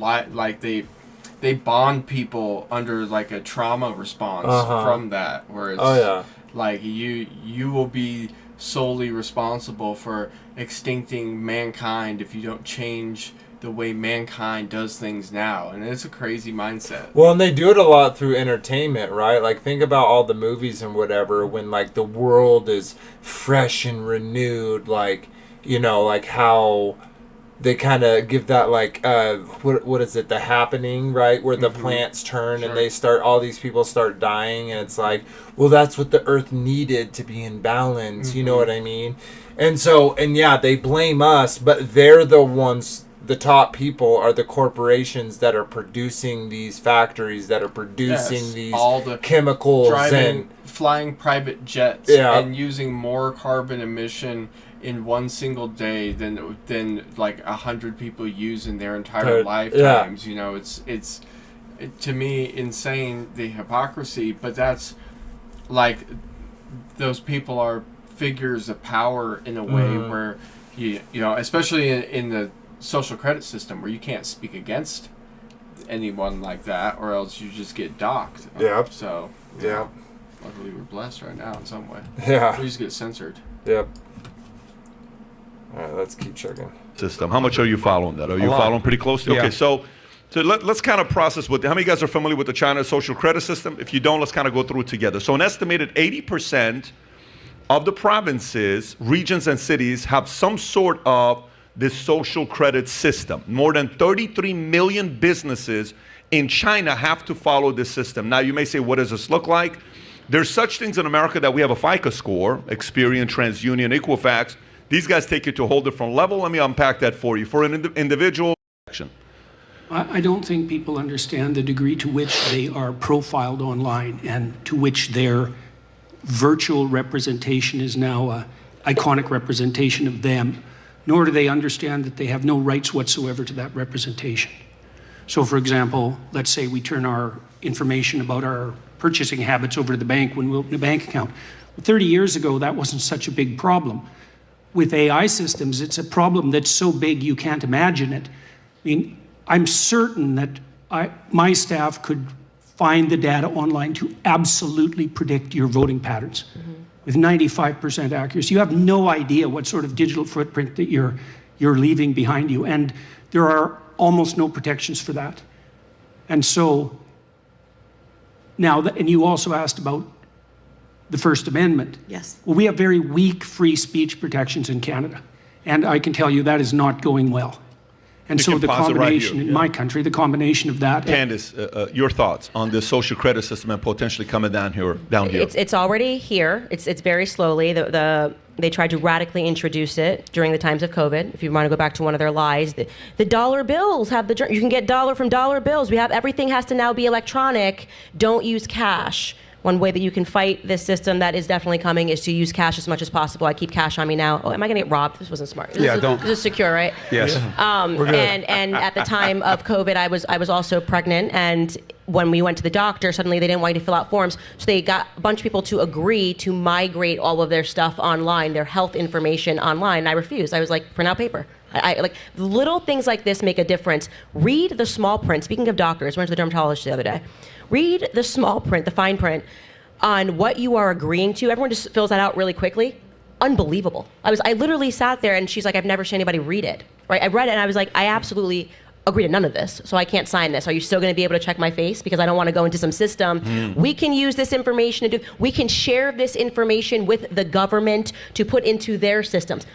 they bond people under like a trauma response from that. Where it's like you will be solely responsible for extincting mankind if you don't change the way mankind does things now. And it's a crazy mindset. Well, and they do it a lot through entertainment, right? Like, think about all the movies and whatever, when, like, the world is fresh and renewed, like, you know, like how they kind of give that, like, what is it, The Happening, right? Where the plants turn and they start, all these people start dying, and it's like, well, that's what the earth needed to be in balance, you know what I mean? And so, and yeah, they blame us, but they're the ones... The top people are the corporations that are producing these factories, that are producing these all the chemicals and flying private jets and using more carbon emission in one single day than like 100 people use in their entire lifetimes. You know, it's to me insane, the hypocrisy. But that's like, those people are figures of power in a way where you know, especially in the social credit system, where you can't speak against anyone like that, or else you just get docked. Yep. So yeah, luckily we're blessed right now in some way. Yeah. We just get censored. Yep. All right, let's keep checking. System. How much are you following that? Are you following pretty closely? Yeah. Okay, so let's kind of process how many of you guys are familiar with the China social credit system? If you don't, let's kind of go through it together. So an estimated 80% of the provinces, regions, and cities have some sort of this social credit system. More than 33 million businesses in China have to follow this system. Now, you may say, what does this look like? There's such things in America that we have a FICO score, Experian, TransUnion, Equifax. These guys take you to a whole different level. Let me unpack that for you. For an individual action. I don't think people understand the degree to which they are profiled online and to which their virtual representation is now an iconic representation of them. Nor do they understand that they have no rights whatsoever to that representation. So, for example, let's say we turn our information about our purchasing habits over to the bank when we open a bank account. 30 years ago, that wasn't such a big problem. With AI systems, it's a problem that's so big you can't imagine it. I mean, I'm certain that my staff could find the data online to absolutely predict your voting patterns. With 95% accuracy. You have no idea what sort of digital footprint that you're leaving behind you. And there are almost no protections for that. And so now, and you also asked about the First Amendment. Yes. Well, we have very weak free speech protections in Canada. And I can tell you that is not going well. And so the combination in my country, the combination of that. Candace, your thoughts on the social credit system and potentially coming down here? It's already here. It's very slowly. They tried to radically introduce it during the times of COVID. If you want to go back to one of their lies, the dollar bills have you can get dollar from dollar bills. Everything has to now be electronic. Don't use cash. One way that you can fight this system that is definitely coming is to use cash as much as possible. I keep cash on me now. Oh, am I going to get robbed? This wasn't smart. This is secure, right? Yes. We're good. And at the time of COVID, I was also pregnant, and when we went to the doctor, suddenly they didn't want you to fill out forms, so they got a bunch of people to agree to migrate all of their stuff online, their health information online. And I refused. I was like, print out paper. I like little things like this make a difference. Read the small print. Speaking of doctors, I went to the dermatologist the other day. Read the small print, the fine print, on what you are agreeing to. Everyone just fills that out really quickly. Unbelievable. I literally sat there and she's like, I've never seen anybody read it. Right? I read it and I was like, I absolutely agree to none of this, so I can't sign this. Are you still going to be able to check my face? Because I don't want to go into some system. We can use this information to do, we can share this information with the government to put into their systems.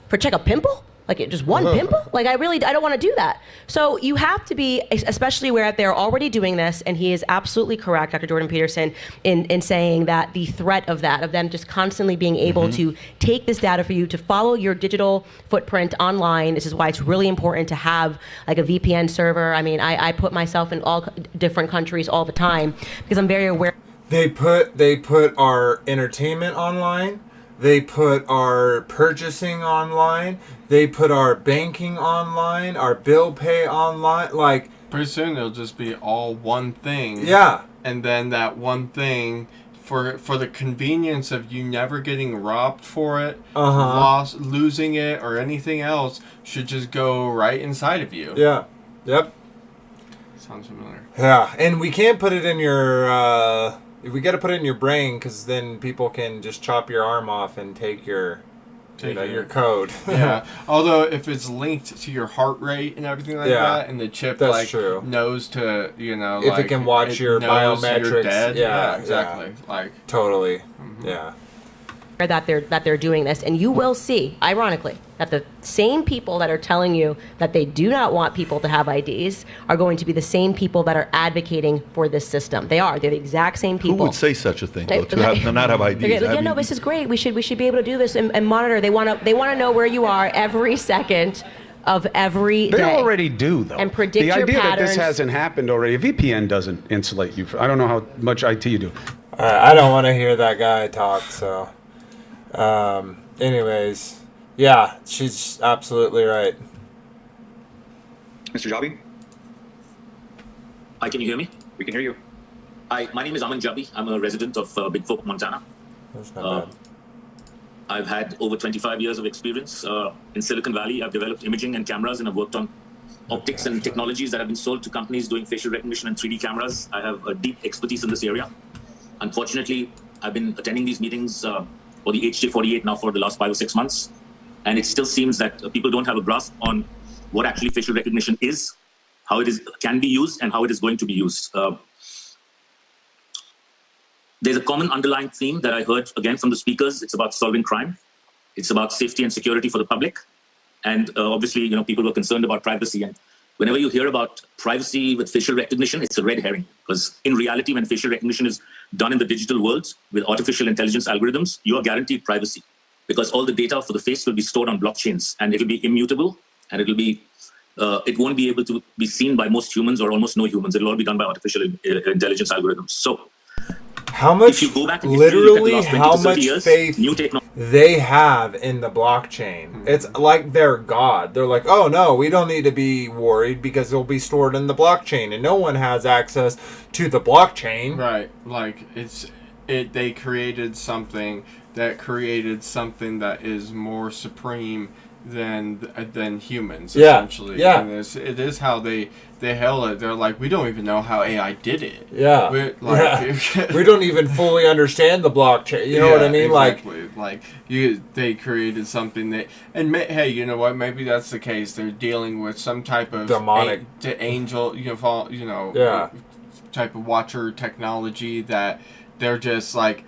For check a pimple? Like just one pimple? Like I don't want to do that. So you have to be, especially where they're already doing this, and he is absolutely correct, Dr. Jordan Peterson, in saying that the threat of them just constantly being able to take this data for you, to follow your digital footprint online. This is why it's really important to have like a VPN server. I mean, I put myself in all different countries all the time because I'm very aware. They put our entertainment online. They put our purchasing online. They put our banking online, our bill pay online. Like, Pretty soon it'll just be all one thing. Yeah. And then that one thing, for the convenience of you never getting robbed for it, losing it, or anything else, should just go right inside of you. Yeah. Yep. Sounds familiar. Yeah, and we can't put it in your. We got to put it in your brain, because then people can just chop your arm off and take your. Your code. Yeah. Although if it's linked to your heart rate and everything like that, and the chip knows to, if it can watch your biometrics. You're dead. Yeah, exactly. Yeah. Like totally. Yeah. That they're doing this, and you will see, ironically, that the same people that are telling you that they do not want people to have IDs are going to be the same people that are advocating for this system. They're the exact same people. Who would say such a thing, though, to not have IDs? No, this is great. We should be able to do this and monitor. They want to know where you are every second of every day. They already do, though. And predict your patterns. The idea that this hasn't happened already, a VPN doesn't insulate you. I don't know how much IT you do. I don't want to hear that guy talk, so... anyways, yeah, she's absolutely right. Mr. Jabi? Hi, can you hear me? We can hear you. Hi, my name is Aman Jabi. I'm a resident of Big Fork, Montana. That's not bad. I've had over 25 years of experience in Silicon Valley. I've developed imaging and cameras, and I've worked on optics and technologies that have been sold to companies doing facial recognition and 3D cameras. I have a deep expertise in this area. Unfortunately, I've been attending these meetings for the HJ48 now for the last 5 or 6 months. And it still seems that people don't have a grasp on what actually facial recognition is, how it can be used, and how it is going to be used. There's a common underlying theme that I heard again from the speakers. It's about solving crime. It's about safety and security for the public. And obviously, people were concerned about privacy. And whenever you hear about privacy with facial recognition, it's a red herring. Because in reality, when facial recognition is done in the digital world with artificial intelligence algorithms, you are guaranteed privacy. Because all the data for the face will be stored on blockchains, and it'll be immutable, and it won't be able to be seen by most humans or almost no humans. It'll all be done by artificial intelligence algorithms. So, how much, if you go back and literally, how much years, faith they have in the blockchain. It's like they're God. They're like, oh no, we don't need to be worried because it'll be stored in the blockchain, and no one has access to the blockchain. Right. Like they created something that is more supreme than humans, essentially. Yeah. And it is how they held it. They're like, we don't even know how AI did it. Yeah. We don't even fully understand the blockchain. You know what I mean? Exactly. They created something that, and hey, you know what? Maybe that's the case. They're dealing with some type of demonic angel, type of watcher technology that they're just like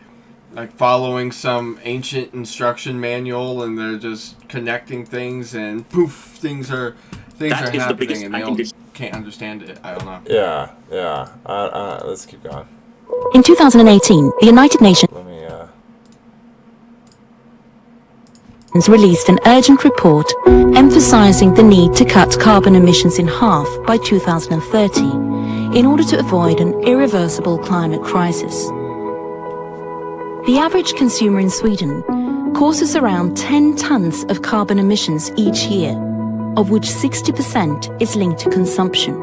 following some ancient instruction manual, and they're just connecting things, and poof, things are happening, and they can't understand it. I don't know. Yeah. Let's keep going. In 2018, the United Nations released an urgent report emphasizing the need to cut carbon emissions in half by 2030 in order to avoid an irreversible climate crisis. The average consumer in Sweden causes around 10 tons of carbon emissions each year, of which 60% is linked to consumption.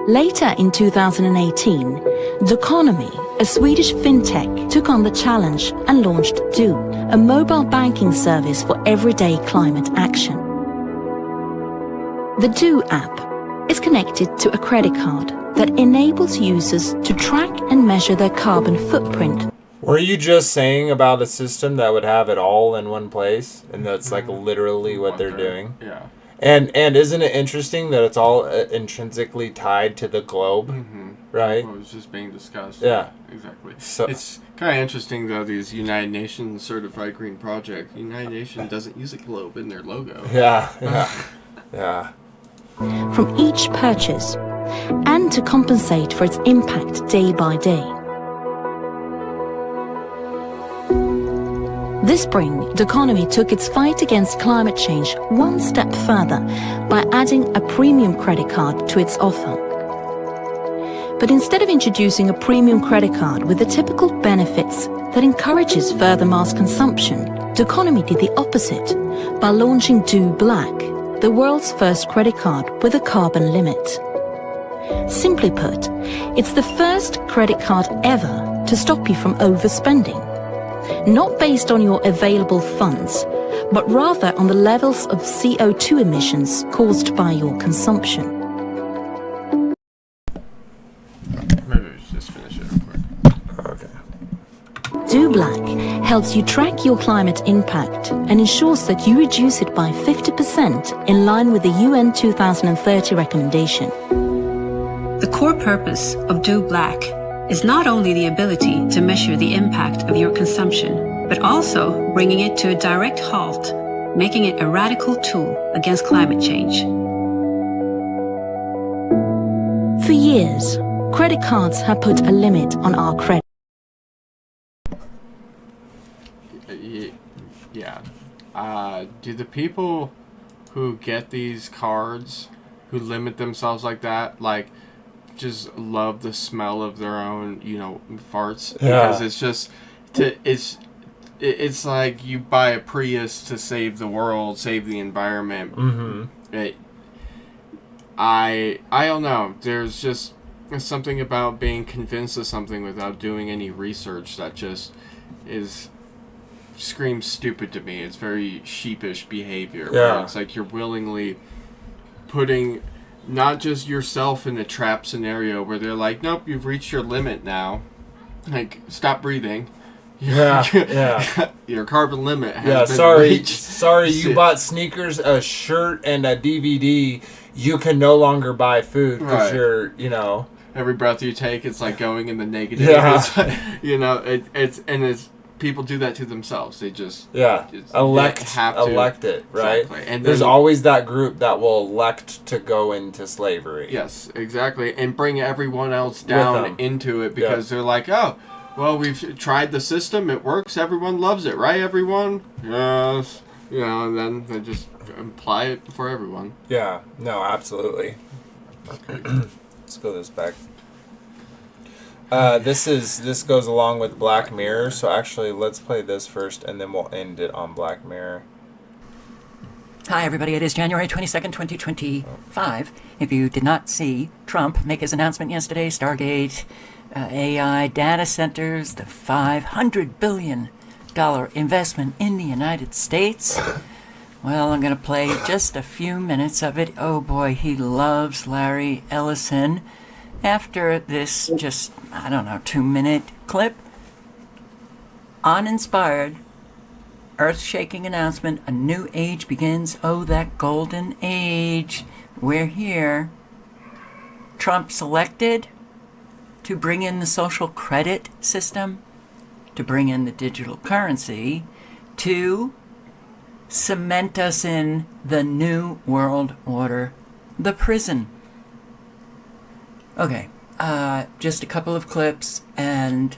Later in 2018, Doconomy, a Swedish fintech, took on the challenge and launched Do, a mobile banking service for everyday climate action. The Do app is connected to a credit card that enables users to track and measure their carbon footprint. Were you just saying about a system that would have it all in one place, and that's like literally what they're doing? Yeah. And isn't it interesting that it's all intrinsically tied to the globe, right? Well, it was just being discussed. Yeah, exactly. So it's kind of interesting though. These United Nations certified green project. United Nations doesn't use a globe in their logo. Yeah. From each purchase, and to compensate for its impact day by day. This spring, Doconomy took its fight against climate change one step further by adding a premium credit card to its offer. But instead of introducing a premium credit card with the typical benefits that encourages further mass consumption, Doconomy did the opposite by launching Do Black, the world's first credit card with a carbon limit. Simply put, it's the first credit card ever to stop you from overspending. Not based on your available funds, but rather on the levels of CO2 emissions caused by your consumption. Maybe we should just finish it real quick. Okay. Do Black helps you track your climate impact and ensures that you reduce it by 50% in line with the UN 2030 recommendation. The core purpose of Do Black is not only the ability to measure the impact of your consumption, but also bringing it to a direct halt, making it a radical tool against climate change. For years, credit cards have put a limit on our credit. Yeah. Do the people who get these cards, who limit themselves like that, like, just love the smell of their own, farts? Yeah. Because it's just, it's like you buy a Prius to save the world, save the environment. Mm-hmm. I don't know. There's just something about being convinced of something without doing any research that just screams stupid to me. It's very sheepish behavior. Yeah. Where it's like you're willingly putting not just yourself in a trap scenario where they're like, nope, you've reached your limit now. Like, stop breathing. Yeah. Your carbon limit has Yeah, been reached. sorry, you bought sneakers, a shirt, and a DVD. You can no longer buy food because Right. you're, Every breath you take, it's like going in the negative. Yeah. It's like, it's people do that to themselves. They just elect it, right? Exactly. And there's then- always that group that will elect to go into slavery. Yes, exactly, and bring everyone else them. down into it because they're like, oh, well, we've tried the system, it works, everyone loves it, right, everyone? Yes. And then they just apply it for everyone. Yeah, no, absolutely. Let's go this back. This goes along with Black Mirror, so actually let's play this first and then we'll end it on Black Mirror. Hi, everybody. It is January 22nd, 2025. If you did not see Trump make his announcement yesterday, Stargate, AI, data centers, the $500 billion investment in the United States, well, I'm going to play just a few minutes of it. Oh, boy, he loves Larry Ellison. After this just, 2-minute clip, uninspired, earth-shaking announcement, a new age begins. Oh, that golden age. We're here. Trump selected to bring in the social credit system, to bring in the digital currency, to cement us in the new world order, the prison. Okay, just a couple of clips, and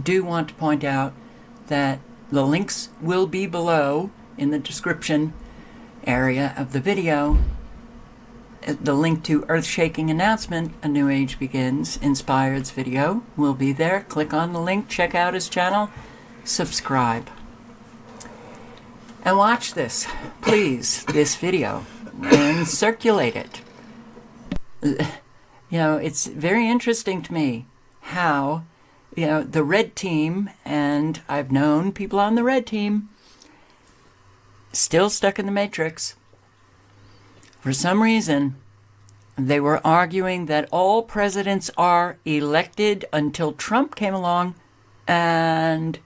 do want to point out that the links will be below in the description area of the video. The link to Earth-Shaking Announcement, A New Age Begins, Inspired's video will be there. Click on the link, check out his channel, subscribe. And watch this, please, this video, and circulate it. It's very interesting to me how, the red team, and I've known people on the red team, still stuck in the matrix. For some reason, they were arguing that all presidents are elected until Trump came along, and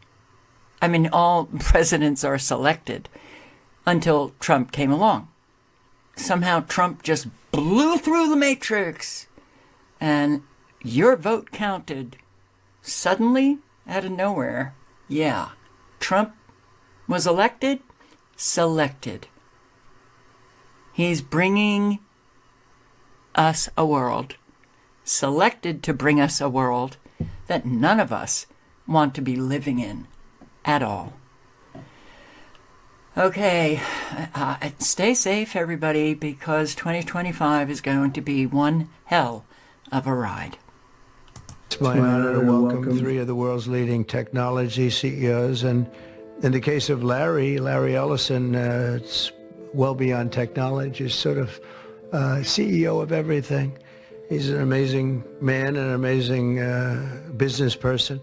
all presidents are selected until Trump came along. Somehow Trump just blew through the matrix, and your vote counted. Suddenly, out of nowhere, Trump was elected, selected. He's bringing us a world, selected to bring us a world that none of us want to be living in at all. Okay, stay safe, everybody, because 2025 is going to be one hell of a ride. It's my honor to welcome three of the world's leading technology CEOs. And in the case of Larry Ellison, it's well beyond technology. He's sort of CEO of everything. He's an amazing man, an amazing business person.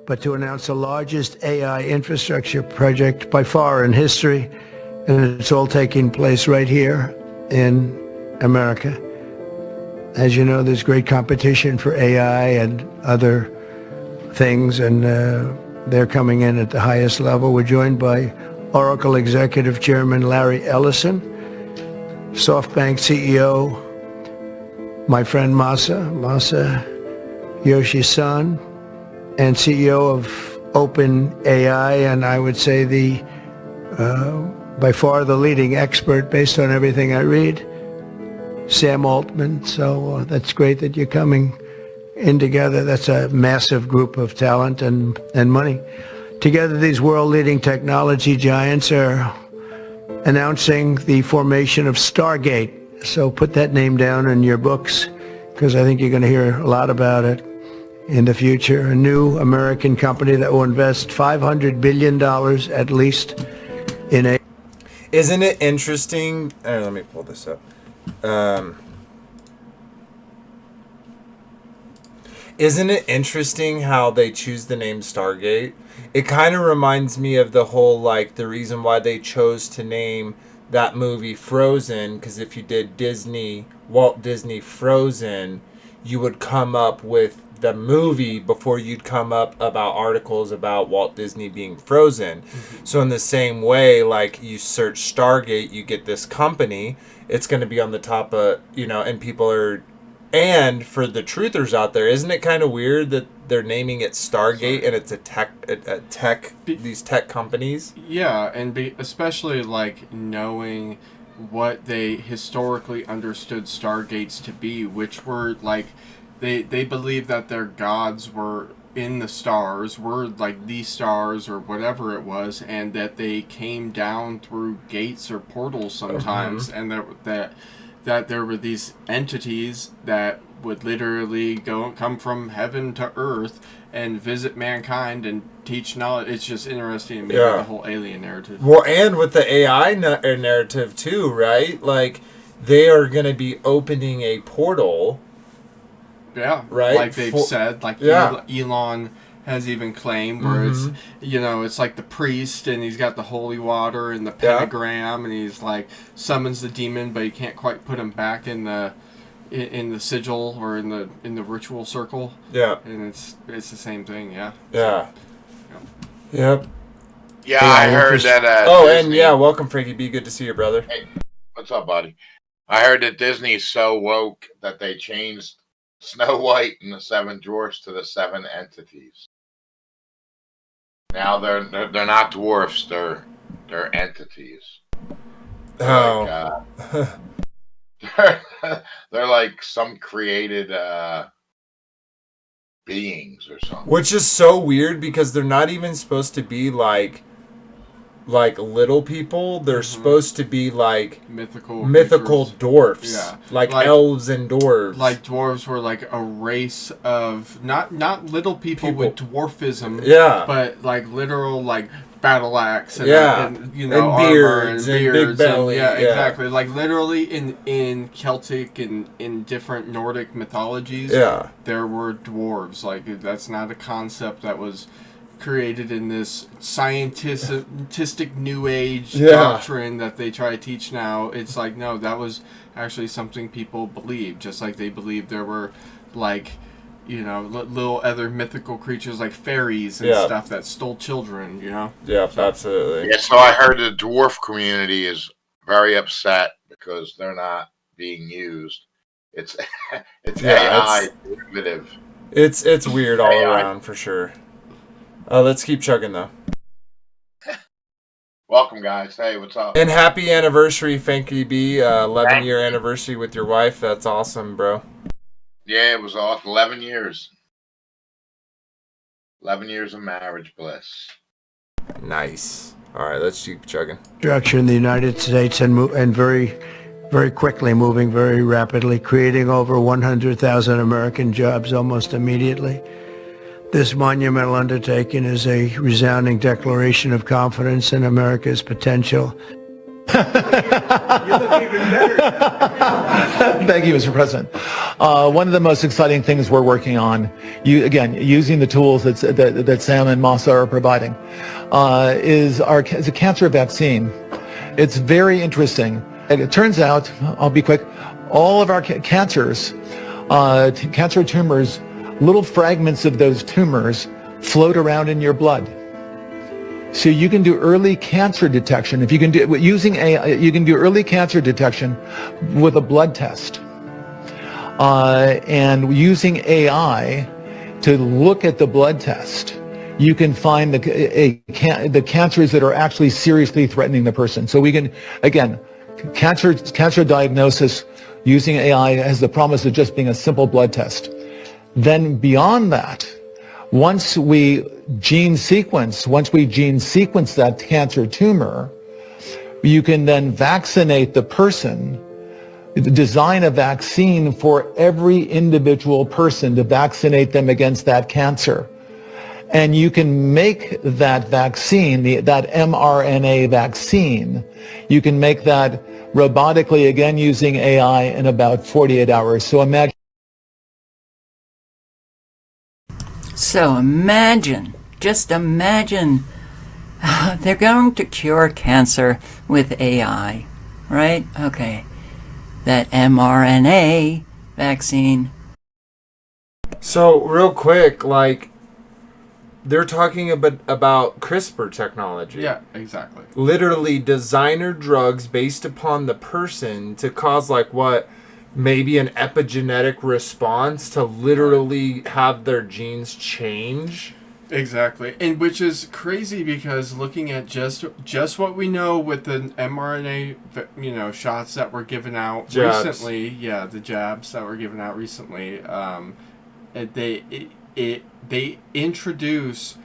But to announce the largest AI infrastructure project by far in history, and it's all taking place right here in America. As you know, there's great competition for AI and other things, and they're coming in at the highest level. We're joined by Oracle Executive Chairman Larry Ellison, SoftBank CEO, my friend Masa Yoshi-san, and CEO of OpenAI, and I would say the by far the leading expert based on everything I read, Sam Altman. So that's great that you're coming in together. That's a massive group of talent and money. Together, these world-leading technology giants are announcing the formation of Stargate. So put that name down in your books, because I think you're going to hear a lot about it in the future. A new American company that will invest $500 billion at least in a... Isn't it interesting? Let me pull this up. Isn't it interesting how they choose the name Stargate? It kind of reminds me of the whole, like, the reason why they chose to name that movie Frozen, because if you did Walt Disney Frozen, you would come up with the movie before you'd come up about articles about Walt Disney being frozen. Mm-hmm. So in the same way, like, you search Stargate, you get this company, it's going to be on the top of, and people are... And for the truthers out there, isn't it kind of weird that they're naming it Stargate and it's these tech companies? Yeah, and especially like knowing what they historically understood Stargates to be, which were like they believed that their gods were in the stars, were like the stars or whatever it was, and that they came down through gates or portals sometimes, and that there were these entities that would literally come from heaven to earth and visit mankind and teach knowledge. It's just interesting to me, the whole alien narrative. Well, and with the AI narrative too, right? Like, they are going to be opening a portal. Yeah, right. Like they've said, like Elon has even claimed, where it's it's like the priest and he's got the holy water and the pentagram, and he's like summons the demon, but he can't quite put him back in the sigil or in the ritual circle. Yeah, and it's the same thing. Yeah. Yeah. Yep. Yeah, I heard that. Disney... and welcome, Frankie B. Good to see you, brother. Hey, what's up, buddy? I heard that Disney's so woke that they changed Snow White and the Seven Dwarfs to the Seven Entities. Now they're not dwarfs; they're entities. Oh. They're like some created beings or something. Which is so weird because they're not even supposed to be like little people. They're supposed to be like mythical dwarfs. Yeah. Like elves and dwarves. Like dwarves were like a race of not little people with dwarfism. Yeah. But like literal like battle axe and and beards and big belly. Exactly. Like literally in Celtic and in different Nordic mythologies, there were dwarves. Like that's not a concept that was created in this scientific new age doctrine that they try to teach now. It's like, no, that was actually something people believed, just like they believed there were like little other mythical creatures like fairies and stuff that stole children, absolutely. Yeah, so I heard the dwarf community is very upset because they're not being used. It's AI derivative. It's weird all around for sure. Let's keep chugging, though. Welcome, guys. Hey, what's up? And happy anniversary, Frankie B. 11-year anniversary with your wife. That's awesome, bro. Yeah, it was awesome. 11 years. 11 years of marriage bliss. Nice. All right, let's keep chugging. Structure in the United States and very, very quickly, moving very rapidly, creating over 100,000 American jobs almost immediately. This monumental undertaking is a resounding declaration of confidence in America's potential Thank you, Mr. President. One of the most exciting things we're working on, using the tools that Sam and Masa are providing, is a cancer vaccine. It's very interesting. And it turns out, I'll be quick, all of our cancers, cancer tumors, little fragments of those tumors float around in your blood. So you can do early cancer detection. If you can do using AI, you can do early cancer detection with a blood test. And using AI to look at the blood test, you can find the cancers that are actually seriously threatening the person. So we can, again, cancer diagnosis using AI has the promise of just being a simple blood test. Then beyond that, once we gene sequence that cancer tumor, you can then vaccinate the person, design a vaccine for every individual person to vaccinate them against that cancer. And you can make that vaccine, that mRNA vaccine, you can make that robotically, again using AI, in about 48 hours. So imagine. Just imagine, they're going to cure cancer with AI, right? Okay, that mRNA vaccine. So real quick, like, they're talking about CRISPR technology. Yeah, exactly. Literally designer drugs based upon the person to cause, like, what? Maybe an epigenetic response to literally have their genes change. Exactly, and which is crazy because looking at just what we know with the mRNA, shots that were given out recently, the jabs that were given out recently, they introduce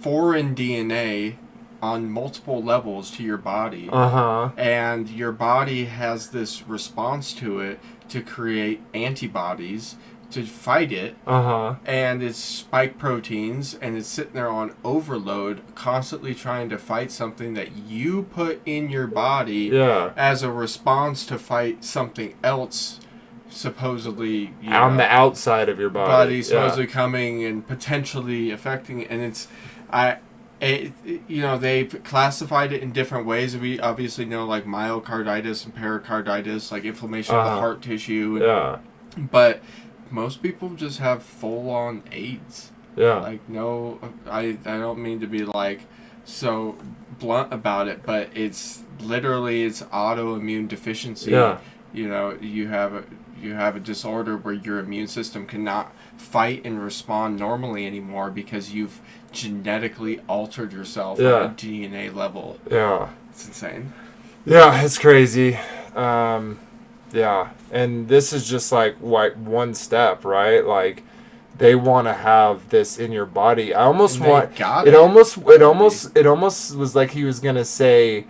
foreign DNA on multiple levels to your body. And your body has this response to it to create antibodies to fight it. And it's spike proteins, and it's sitting there on overload, constantly trying to fight something that you put in your body as a response to fight something else, supposedly on the outside of your body. Supposedly coming and potentially affecting it. And they've classified it in different ways. We obviously know, like, myocarditis and pericarditis, like inflammation of the heart tissue. But most people just have full-on AIDS. Like, no, I don't mean to be, like, so blunt about it, but it's autoimmune deficiency. You have a disorder where your immune system cannot fight and respond normally anymore because you've genetically altered yourself at a DNA level. It's insane. It's crazy. And this is just like one step, right? Like, they want to have this in your body. I almost want it. Almost was like he was gonna say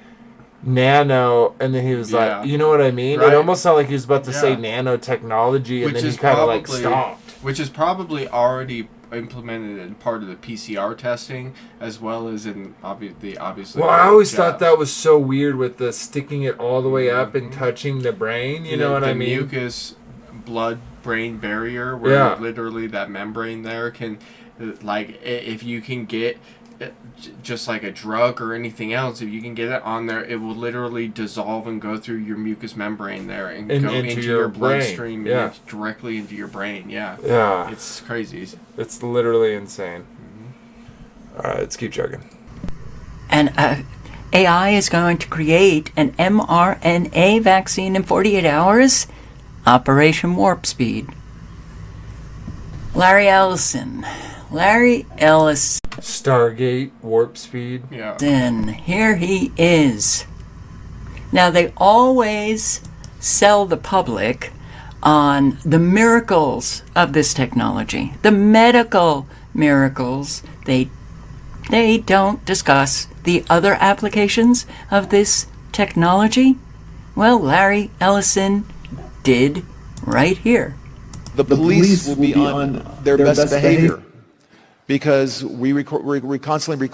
nano, and then he was like, you know what I mean? Right. It almost sounded like he was about to say nanotechnology, and then he kind of like stopped. Which is probably already implemented in part of the PCR testing, as well as in obviously. Well, I always thought that was so weird with the sticking it all the way up and touching the brain. You know what I mean? The mucus blood-brain barrier, where literally that membrane there can, like, if you can get just like a drug or anything else, if you can get it on there, it will literally dissolve and go through your mucous membrane there and go into your bloodstream and directly into your brain. It's crazy. It's literally insane. All right, let's keep chugging. And AI is going to create an mRNA vaccine in 48 hours. Operation Warp Speed. Larry Ellison. Stargate Warp Speed. Then here he is. Now, they always sell the public on the miracles of this technology, the medical miracles. They don't discuss the other applications of this technology. Well, Larry Ellison did right here. The police will be on their best behavior, because we're constantly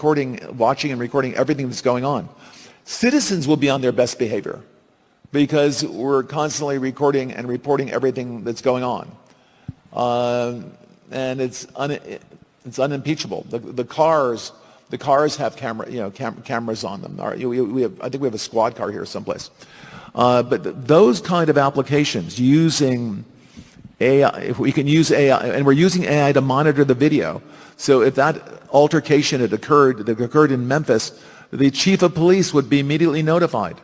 watching and recording everything that's going on. Citizens will be on their best behavior because we're constantly recording and reporting everything that's going on. And it's unimpeachable. The cars have cameras on them. I think we have a squad car here someplace. But those kind of applications using AI, if we can use AI, and we're using AI to monitor the video. So if that altercation that occurred in Memphis, the chief of police would be immediately notified.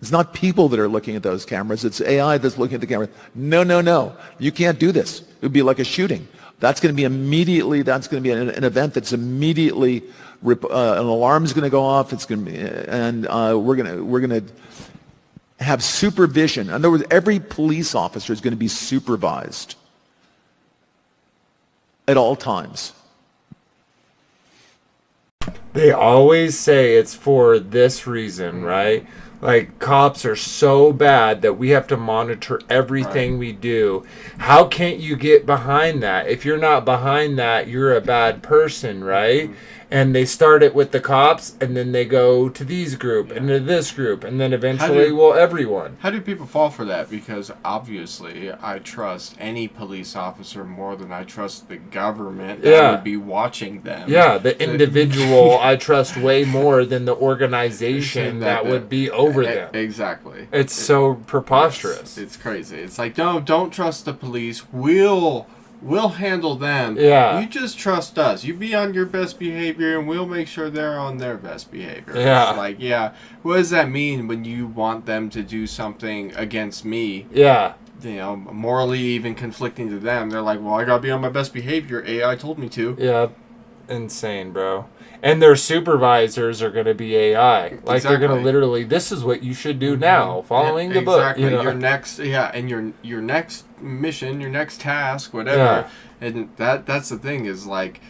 It's not people that are looking at those cameras. It's AI that's looking at the camera. No. You can't do this. It would be like a shooting. That's going to be an event that's immediately, an alarm is going to go off. It's going to be, and we're going to have supervision. In other words, every police officer is going to be supervised at all times. They always say it's for this reason, right? Like, cops are so bad that we have to monitor everything we do. How can't you get behind that? If you're not behind that, you're a bad person, right? And they start it with the cops, and then they go to these group, and to this group, and then eventually, everyone. How do people fall for that? Because obviously, I trust any police officer more than I trust the government that would be watching them. Yeah, the individual I trust way more than the organization that would be over them. Exactly. It's so preposterous. It's crazy. It's like, no, don't trust the police. We'll handle them. Yeah. You just trust us. You be on your best behavior, and we'll make sure they're on their best behavior. Yeah. It's like, what does that mean when you want them to do something against me? Yeah. You know, morally even conflicting to them. They're like, well, I gotta be on my best behavior. AI told me to. Yeah. Insane, bro. And their supervisors are going to be AI. Like, they're going to literally, this is what you should do now, following the book. You know? Your next, and your next mission, your next task, whatever. Yeah. And that's the thing is like,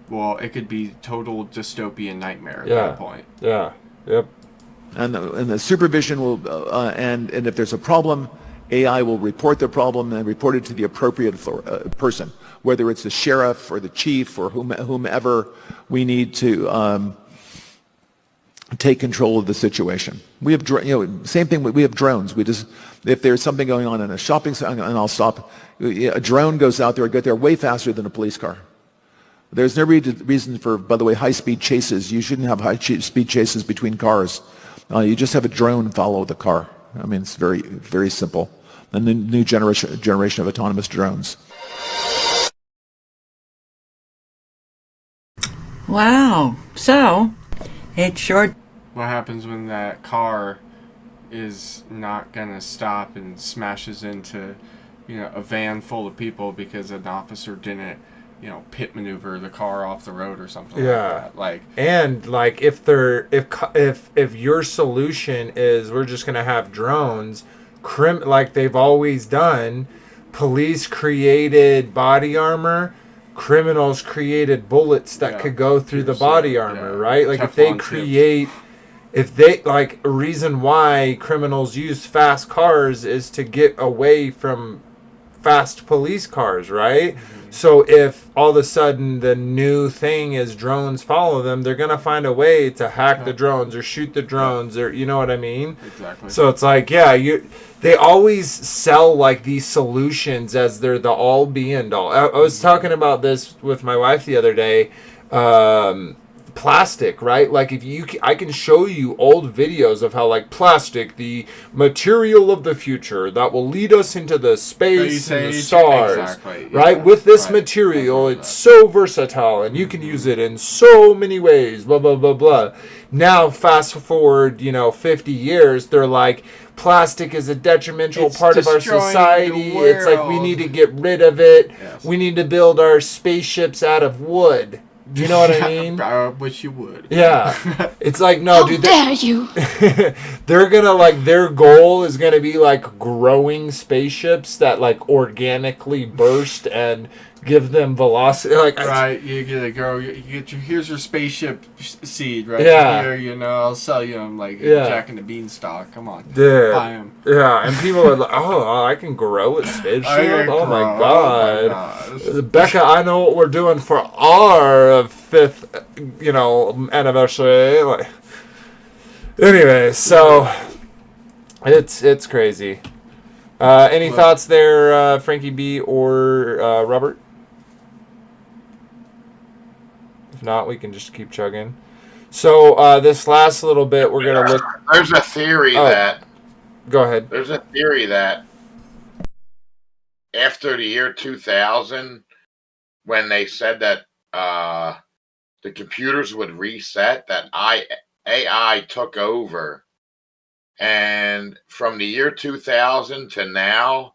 well, it could be total dystopian nightmare at that point. Yeah. Yep. And the supervision will, and if there's a problem, AI will report the problem and report it to the appropriate person, whether it's the sheriff or the chief or whomever we need to take control of the situation. We have, same thing. We have drones. If there's something going on in a shopping center, and I'll stop. A drone goes out there, get there way faster than a police car. There's no reason for, by the way, high-speed chases. You shouldn't have high-speed chases between cars. You just have a drone follow the car. I mean, it's very, very simple. And the new generation of autonomous drones. Wow. So, it sure... What happens when that car is not going to stop and smashes into, a van full of people because an officer didn't, pit maneuver the car off the road or something like that. If your solution is we're just going to have drones, like they've always done, police created body armor, criminals created bullets that could go through the body armor, right? Like Teflon a reason why criminals use fast cars is to get away from fast police cars, right? Mm-hmm. So if all of a sudden the new thing is drones follow them, they're going to find a way to hack the drones or shoot the drones or, you know what I mean? Exactly. So it's like, they always sell like these solutions as they're the all be and all. I was talking about this with my wife the other day. Plastic, right? Like I can show you old videos of how like plastic, the material of the future that will lead us into the space and the stars, right? With this material, it's so versatile and you can use it in so many ways, blah, blah, blah, blah. Now, fast forward, 50 years, they're like, plastic is a detrimental part of our society. It's like we need to get rid of it. Yes. We need to build our spaceships out of wood. Do you know what I mean? I wish you would. Yeah. It's like, no, dude. How dare you? They're gonna, their goal is gonna be, growing spaceships that, organically burst and give them velocity. You get a girl, here's your spaceship seed right here, I'll sell you them Jack and the Beanstalk. Come on. Dude. Buy them. Yeah, and people are like, I can grow a spaceship? Oh my god. Becca, I know what we're doing for our 5th, anniversary. Anyway, so it's crazy. Any thoughts there, Frankie B or Robert? If not, we can just keep chugging. So this last little bit, we're gonna look. There's a theory that. Go ahead. There's a theory that after the year 2000, when they said that the computers would reset, that AI took over, and from the year 2000 to now,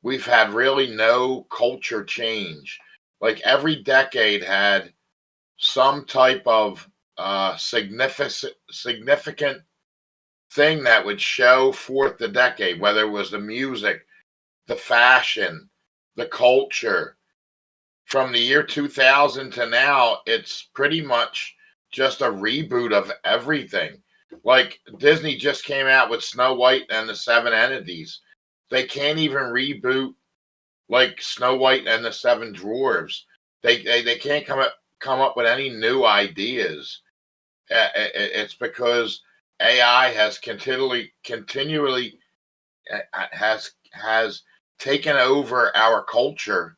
we've had really no culture change. Like every decade had some type of significant thing that would show forth the decade, whether it was the music, the fashion, the culture. From the year 2000 to now, it's pretty much just a reboot of everything. Like Disney just came out with Snow White and the Seven Entities. They can't even reboot like Snow White and the Seven Dwarves. They can't come up with any new ideas. It's because AI has continually has taken over our culture,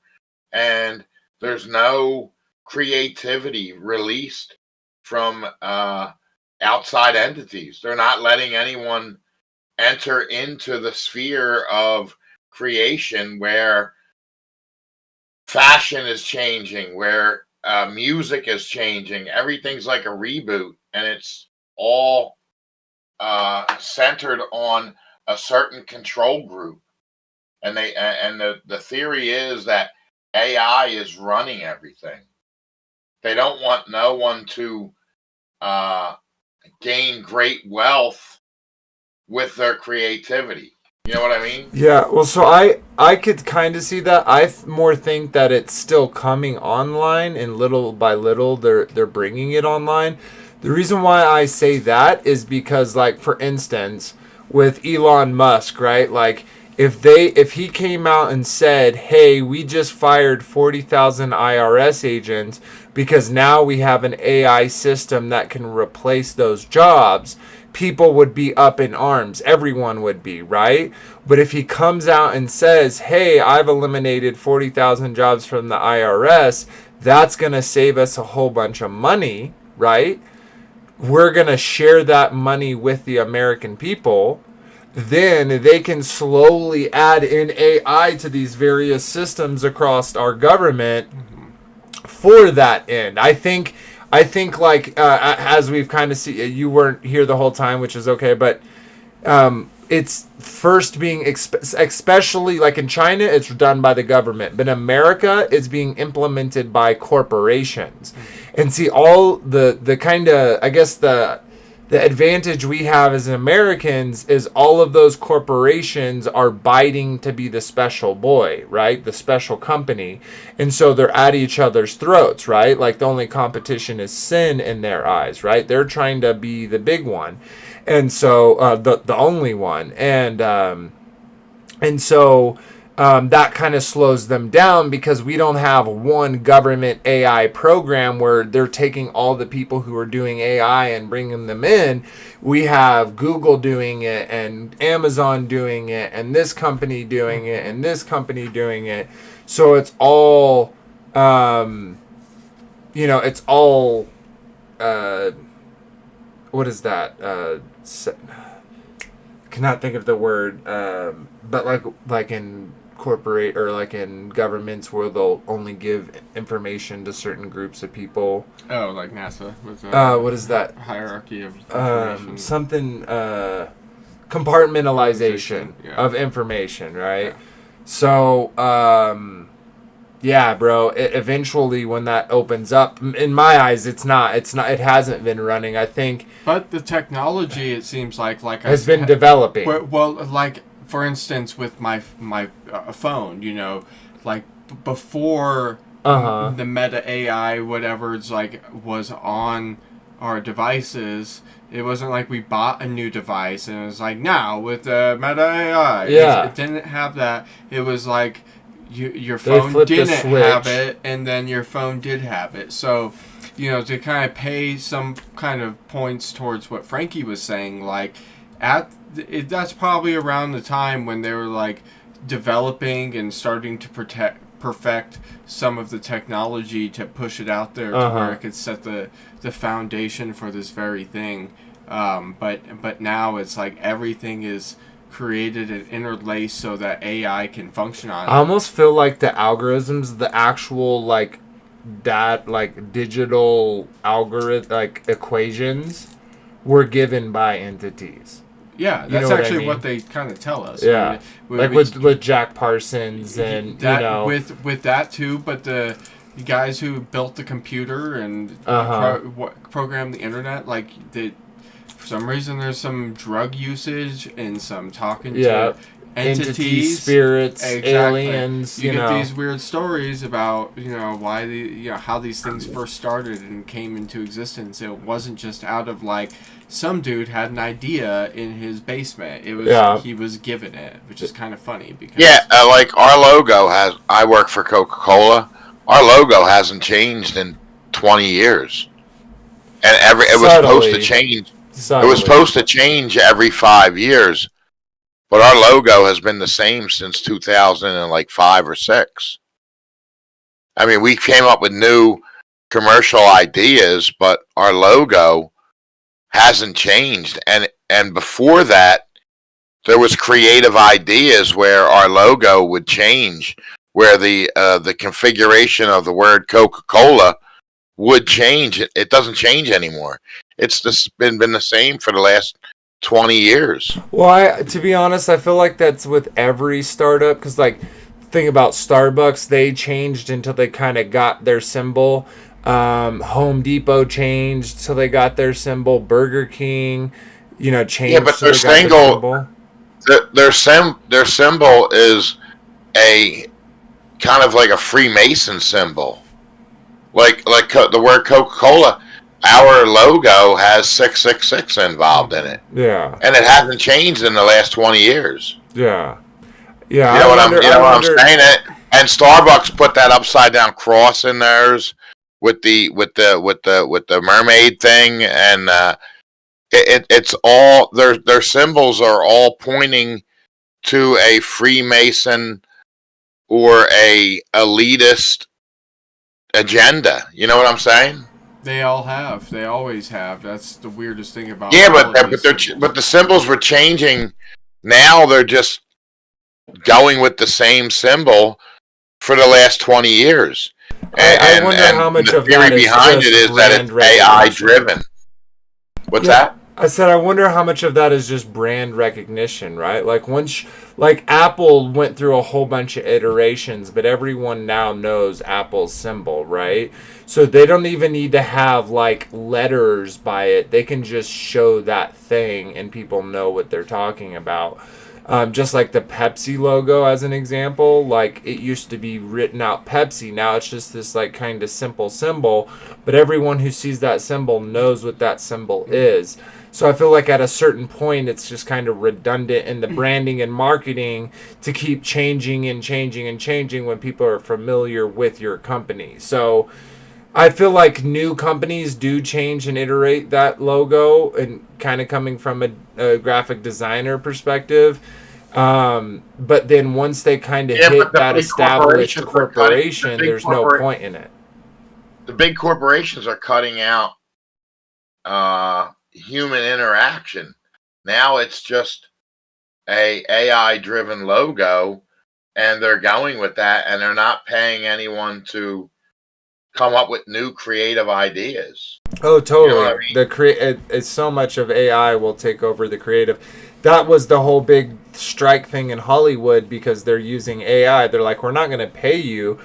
and there's no creativity released from outside entities. They're not letting anyone enter into the sphere of creation where fashion is changing, where music is changing. Everything's like a reboot, and it's all centered on a certain control group. And the theory is that AI is running everything. They don't want no one to gain great wealth with their creativity. You know what I mean? Yeah, well, so I could kind of see that. I more think that it's still coming online, and little by little they're bringing it online. The reason why I say that is because, like, for instance, with Elon Musk, right? Like, if he came out and said, "Hey, we just fired 40,000 IRS agents because now we have an AI system that can replace those jobs," people would be up in arms. Everyone would be, right? But if he comes out and says, "Hey, I've eliminated 40,000 jobs from the IRS, that's going to save us a whole bunch of money," right? We're going to share that money with the American people. Then they can slowly add in AI to these various systems across our government for that end. I think like as we've kind of seen, you weren't here the whole time, which is okay, but it's first being especially like in China, it's done by the government, but in America, it's being implemented by corporations. And see, all the kind of, I guess the advantage we have as Americans is all of those corporations are biting to be the special boy, right? The special company. And so they're at each other's throats, right? Like the only competition is sin in their eyes, right? They're trying to be the big one. And so the only one. And so that kind of slows them down because we don't have one government AI program where they're taking all the people who are doing AI and bringing them in. We have Google doing it and Amazon doing it and this company doing it and this company doing it. So it's all, it's all, what is that? Cannot think of the word, but like in corporate or like in governments where they'll only give information to certain groups of people. Oh, like NASA. With, what is that? Hierarchy of information. Something compartmentalization of information, right? Yeah. So, yeah, bro. Eventually, when that opens up, in my eyes, it hasn't been running. I think. But the technology, it seems like has been developing. Well, like for instance, with my phone, like before the Meta AI, whatever it's like, was on our devices. It wasn't like we bought a new device and it was like now with the Meta AI. Yeah, it didn't have that. It was like. Your phone didn't have it, and then your phone did have it. So to kind of pay some kind of points towards what Frankie was saying, like that's probably around the time when they were like developing and starting to perfect some of the technology to push it out there to where it could set the foundation for this very thing. But now it's like everything is created and interlaced so that AI can function on it. I almost feel like the algorithms, the actual like digital algorithm equations were given by entities. Yeah, You that's know what I actually mean? what they kind of tell us. Yeah, I mean, with Jack Parsons and that, with that too, but the guys who built the computer and programmed the internet, like for some reason there's some drug usage and some talking to entities, spirits, aliens. You get these weird stories about why how these things first started and came into existence. It wasn't just out of like some dude had an idea in his basement. It was he was given it, which is kind of funny because like our logo has. I work for Coca-Cola. Our logo hasn't changed in 20 years, and it was supposed to change. It was supposed to change every 5 years. But our logo has been the same since 2005 or 6. I mean, we came up with new commercial ideas, but our logo hasn't changed. And before that, there was creative ideas where our logo would change, where the configuration of the word Coca-Cola would change. It doesn't change anymore. It's just been the same for the last 20 years. Well, to be honest, I feel like that's with every startup, because like think about Starbucks, they changed until they kind of got their symbol. Home Depot changed till they got their symbol. Burger King, changed. But their their symbol is a kind of like a Freemason symbol, like the word Coca-Cola. Our logo has 666 involved in it. Yeah. And it hasn't changed in the last 20 years. Yeah. Yeah. You know what I'm saying? And Starbucks put that upside down cross in theirs with the mermaid thing, and it's all their symbols are all pointing to a Freemason or a elitist agenda. You know what I'm saying? They all have. They always have. That's the weirdest thing about. Yeah, but the symbols were changing. Now they're just going with the same symbol for the last 20 years. I wonder how much of that is behind it is that it's AI driven. What's that? I said I wonder how much of that is just brand recognition, right? Like Apple went through a whole bunch of iterations, but everyone now knows Apple's symbol, right? So they don't even need to have like letters by it. They can just show that thing and people know what they're talking about. Just like the Pepsi logo as an example, like it used to be written out Pepsi. Now it's just this like kind of simple symbol, but everyone who sees that symbol knows what that symbol is. So I feel like at a certain point, it's just kind of redundant in the branding and marketing to keep changing and changing and changing when people are familiar with your company. So I feel like new companies do change and iterate that logo, and kind of coming from a graphic designer perspective. But then once they kind of hit that established corporation, there's no point in it. The big corporations are cutting out human interaction. Now it's just a AI driven logo, and they're going with that, and they're not paying anyone to come up with new creative ideas. Oh, totally. You know what I mean? It's so much of AI will take over the creative. That was the whole big strike thing in Hollywood, because they're using AI. They're like, we're not going to pay you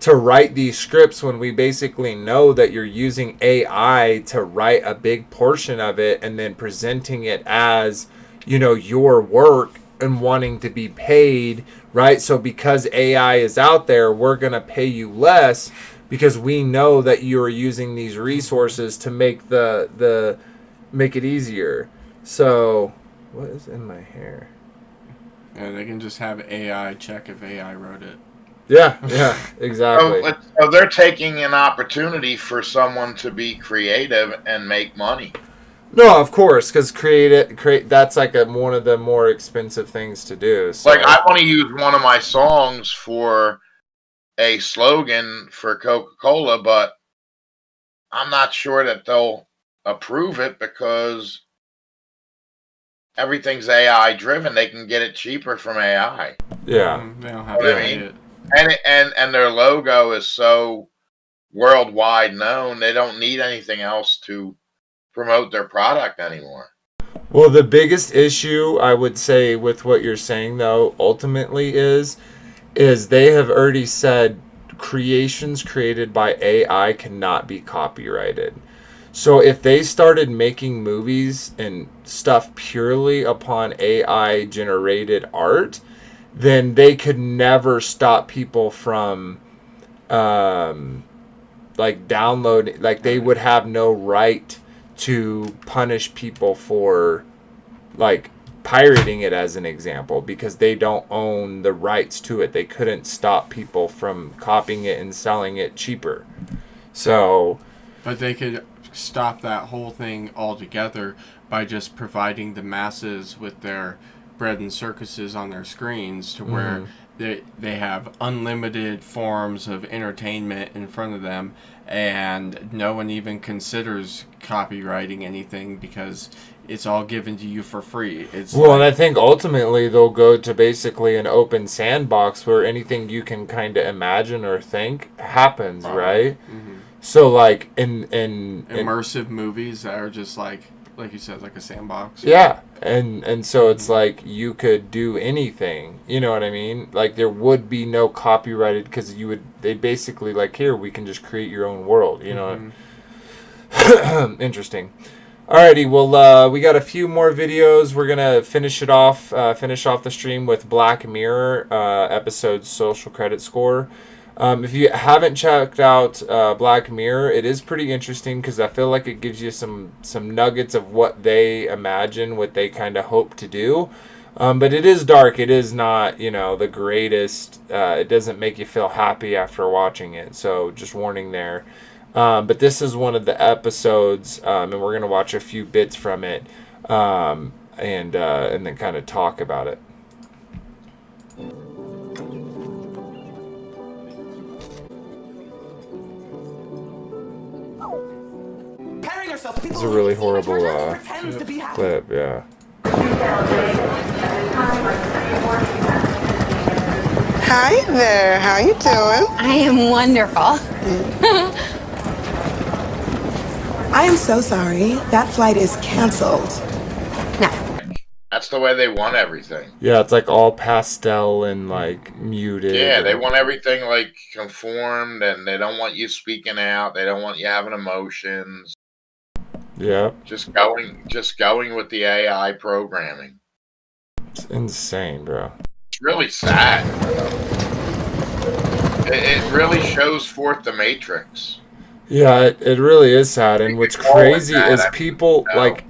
to write these scripts when we basically know that you're using AI to write a big portion of it and then presenting it as, your work and wanting to be paid, right? So because AI is out there, we're going to pay you less because we know that you're using these resources to make make it easier. So what is in my hair? Yeah, they can just have AI check if AI wrote it. Yeah, exactly. So they're taking an opportunity for someone to be creative and make money. No, of course, because create that's like one of the more expensive things to do. So. Like, I want to use one of my songs for a slogan for Coca-Cola, but I'm not sure that they'll approve it because everything's AI driven. They can get it cheaper from AI. Yeah, they don't have to I mean? And their logo is so worldwide known. They don't need anything else to promote their product anymore. Well, the biggest issue I would say with what you're saying, though, ultimately is they have already said creations created by AI cannot be copyrighted. So if they started making movies and stuff purely upon AI generated art, then they could never stop people from like downloading. Like, they would have no right to punish people for like pirating it, as an example, because they don't own the rights to it. They couldn't stop people from copying it and selling it cheaper. So, but they could stop that whole thing altogether by just providing the masses with their bread and circuses on their screens to where they have unlimited forms of entertainment in front of them, and no one even considers copywriting anything because it's all given to you for free. It's and I think ultimately they'll go to basically an open sandbox where anything you can kind of imagine or think happens, right? Mm-hmm. So like in immersive movies that are just like you said, like a sandbox. Yeah, and so it's like you could do anything. You know what I mean? Like, there would be no copyrighted, because they basically like, here, we can just create your own world. You know. Interesting. Alrighty, well, we got a few more videos. We're gonna finish off the stream with Black Mirror episode Social Credit Score. If you haven't checked out Black Mirror, it is pretty interesting because I feel like it gives you some nuggets of what they imagine, what they kind of hope to do. But it is dark. It is not, the greatest. It doesn't make you feel happy after watching it. So just warning there. But this is one of the episodes, and we're going to watch a few bits from it and then kind of talk about it. This is a really horrible clip, yeah. Hi there, how you doing? I am wonderful. I am so sorry. That flight is canceled. That's the way they want everything. Yeah, it's like all pastel and like muted. Yeah, they want everything like conformed, and they don't want you speaking out. They don't want you having emotions. Yeah. Just going with the AI programming. It's insane, bro. It's really sad. It really shows forth the Matrix. Yeah, it really is sad. And what's crazy is people, like,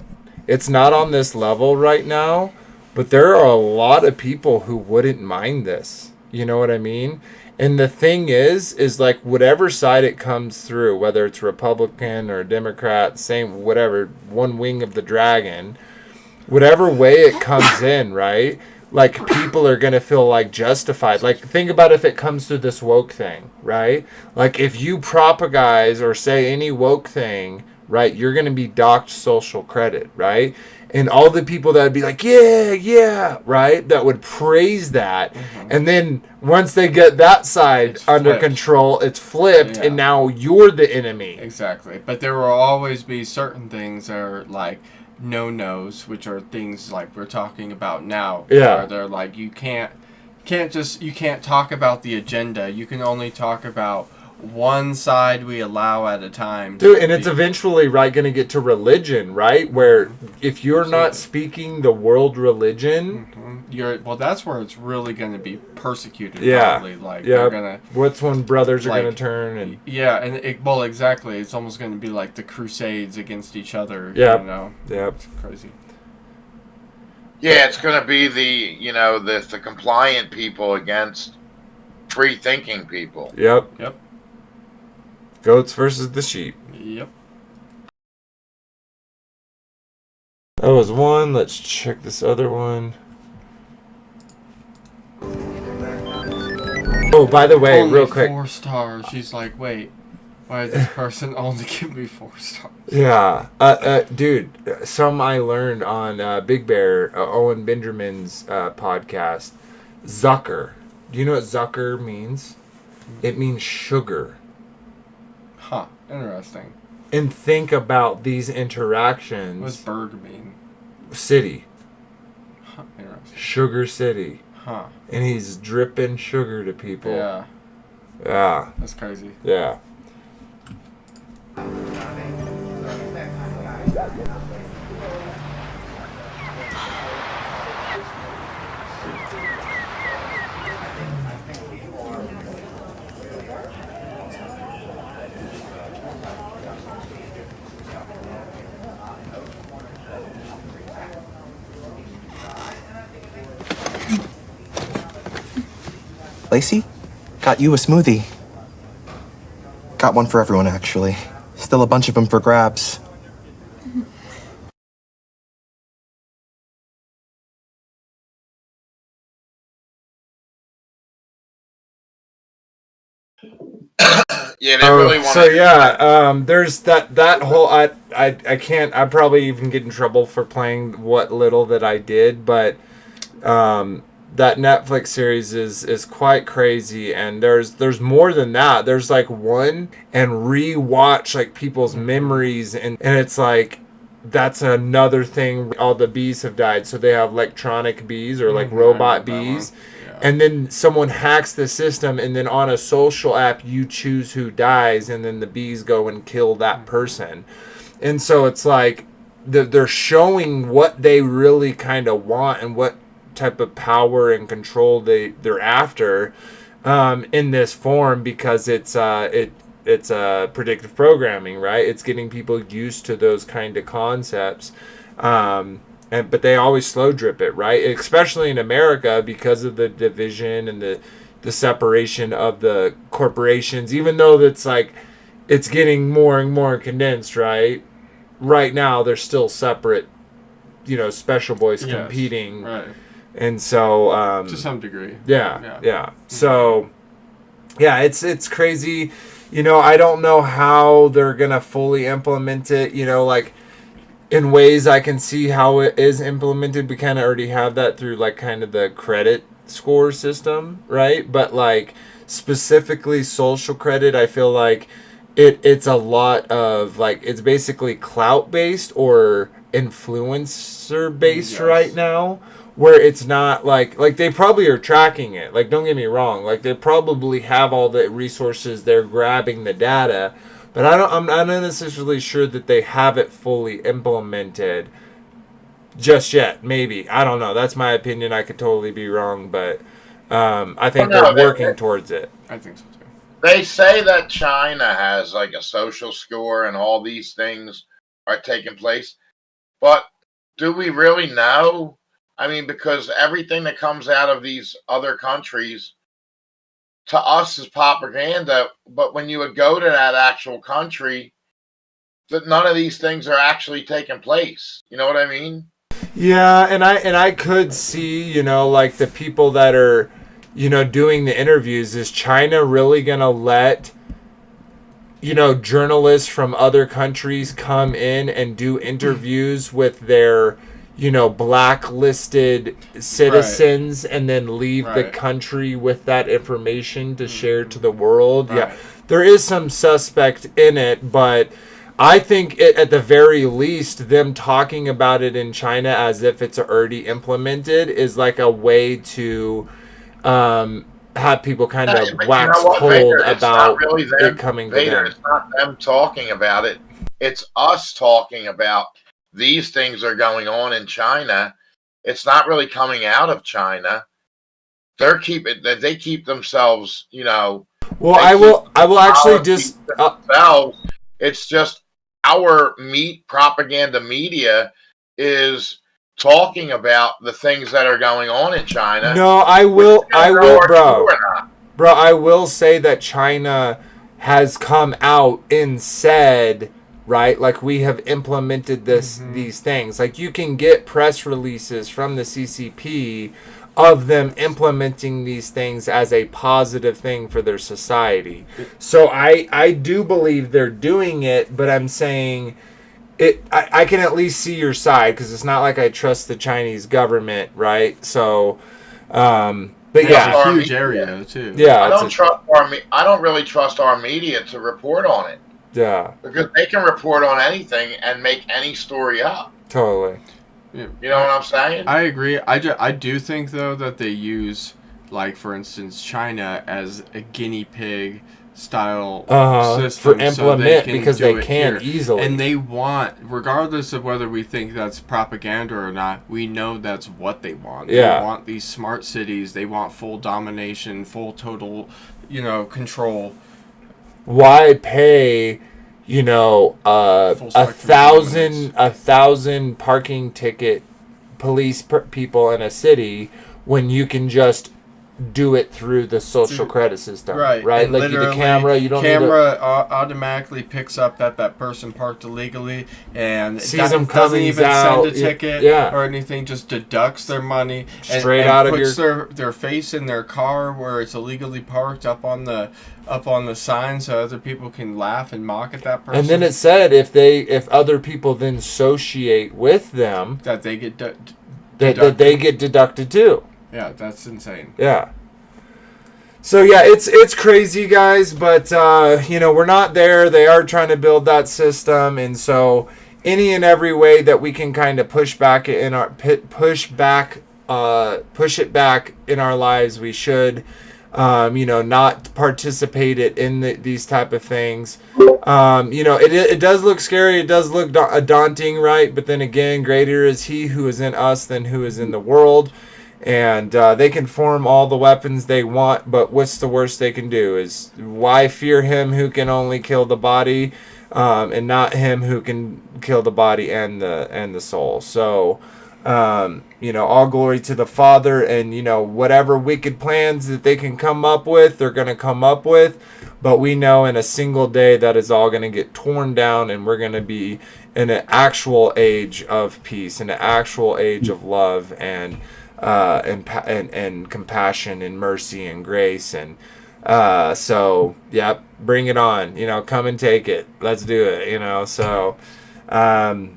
it's not on this level right now, but there are a lot of people who wouldn't mind this. You know what I mean? And the thing is like, whatever side it comes through, whether it's Republican or Democrat, same, whatever, one wing of the dragon, whatever way it comes in, right? Like, people are going to feel like justified. Like, think about if it comes through this woke thing, right? Like, if you propagize or say any woke thing, right, you're going to be docked social credit, right? And all the people that would be like, yeah, right, that would praise that. Mm-hmm. And then once they get that side under control, it's flipped, and now you're the enemy. Exactly. But there will always be certain things that are like no-nos, which are things like we're talking about now. Yeah. Where they're like, you can't talk about the agenda. You can only talk about one side we allow at a time. Dude, and it's eventually going to get to religion, right? Where if you're not speaking the world religion, that's where it's really going to be persecuted. Yeah, probably. Like yeah. they're gonna. What's when brothers are going to turn and exactly. It's almost going to be like the Crusades against each other. Yeah, you know. Yeah, it's crazy. Yeah, it's going to be the compliant people against free thinking people. Yep. Yep. Goats versus the sheep. Yep. That was one. Let's check this other one. Oh, by the way, only real quick. 4 stars. She's like, wait, why did this person only give me 4 stars? Yeah. Dude, some I learned on Big Bear, Owen Benjamin's podcast. Zucker. Do you know what Zucker means? It means sugar. Huh. Interesting. And think about these interactions. What does Berg mean? City. Huh. Interesting. Sugar City. Huh. And he's dripping sugar to people. Yeah. Yeah. That's crazy. Yeah. Lacey? Got you a smoothie. Got one for everyone, actually. Still a bunch of them for grabs. Yeah, they really want so yeah, there's that whole I can't, I probably even get in trouble for playing what little that I did, but that Netflix series is quite crazy, and there's more than that. There's like one and rewatch like people's memories, and it's like that's another thing. All the bees have died, so they have electronic bees or like robot bees. And then someone hacks the system, and then on a social app, you choose who dies, and then the bees go and kill that person. And so it's like they're showing what they really kind of want and what type of power and control they're after in this form, because it's predictive programming, right? It's getting people used to those kind of concepts. But they always slow drip it, right? Especially in America, because of the division and the separation of the corporations. Even though it's like it's getting more and more condensed, right? Right now, they're still separate, special boys competing, right? And so To some degree, yeah. So yeah, it's crazy. I don't know how they're gonna fully implement it. Like, in ways I can see how it is implemented. We kind of already have that through like kind of the credit score system, right? But like specifically social credit, I feel like it's a lot of like, it's basically clout based or influencer based right now, where it's not like they probably are tracking it. Like, don't get me wrong, like they probably have all the resources, they're grabbing the data. But I'm not necessarily sure that they have it fully implemented just yet. Maybe. I don't know. That's my opinion. I could totally be wrong, but I think they're working towards it. I think so too. They say that China has like a social score and all these things are taking place. But do we really know? I mean, because everything that comes out of these other countries to us is propaganda, but when you would go to that actual country, that none of these things are actually taking place. You know what I mean? Yeah, and I could see, like the people that are, doing the interviews, is China really gonna let, journalists from other countries come in and do interviews with their, blacklisted citizens, and then leave the country with that information to share to the world? Yeah, there is some suspect in it, but I think at the very least, them talking about it in China as if it's already implemented is like a way to have people kind of wax cold about it coming to them. It's not them talking about it. It's us talking about these things are going on in China. It's not really coming out of China. They keep themselves, Well, I will actually just themselves. It's just our propaganda media is talking about the things that are going on in China. No, I will, bro. Bro, I will say that China has come out and said, right, like we have implemented these things. Like you can get press releases from the CCP of them implementing these things as a positive thing for their society. So I do believe they're doing it, but I'm saying I can at least see your side, because it's not like I trust the Chinese government, right? So but yeah, it's a huge area too. Yeah, I don't really trust our media to report on it. Yeah. Because they can report on anything and make any story up. Totally. You know what I'm saying? I agree. I do think though that they use, like for instance, China as a guinea pig style system for implement, because they can easily, and they want, regardless of whether we think that's propaganda or not, we know that's what they want. Yeah. They want these smart cities. They want full domination, full total, control. Why pay, a 1,000 parking ticket police people in a city when you can just do it through the social credit system, right? And like the camera, you don't automatically picks up that person parked illegally and sees them doesn't even out, send a ticket or anything, just deducts their money straight out of puts their face in their car where it's illegally parked up on the sign so other people can laugh and mock at that person. And then it said if other people then associate with them, that they get that they get deducted too. Yeah, that's insane. Yeah. So yeah, it's crazy, guys, but we're not there. They are trying to build that system, and so any and every way that we can kind of push it back in our lives, we should. Not participate in these type of things. It does look scary. It does look daunting, right? But then again, greater is He who is in us than who is in the world. And they can form all the weapons they want, but what's the worst they can do? Is why fear him who can only kill the body, and not him who can kill the body and the soul. So, all glory to the Father, and whatever wicked plans that they can come up with, they're going to come up with. But we know in a single day that is all going to get torn down, and we're going to be in an actual age of peace, in an actual age of love, and compassion and mercy and grace, and so bring it on, come and take it, let's do it, so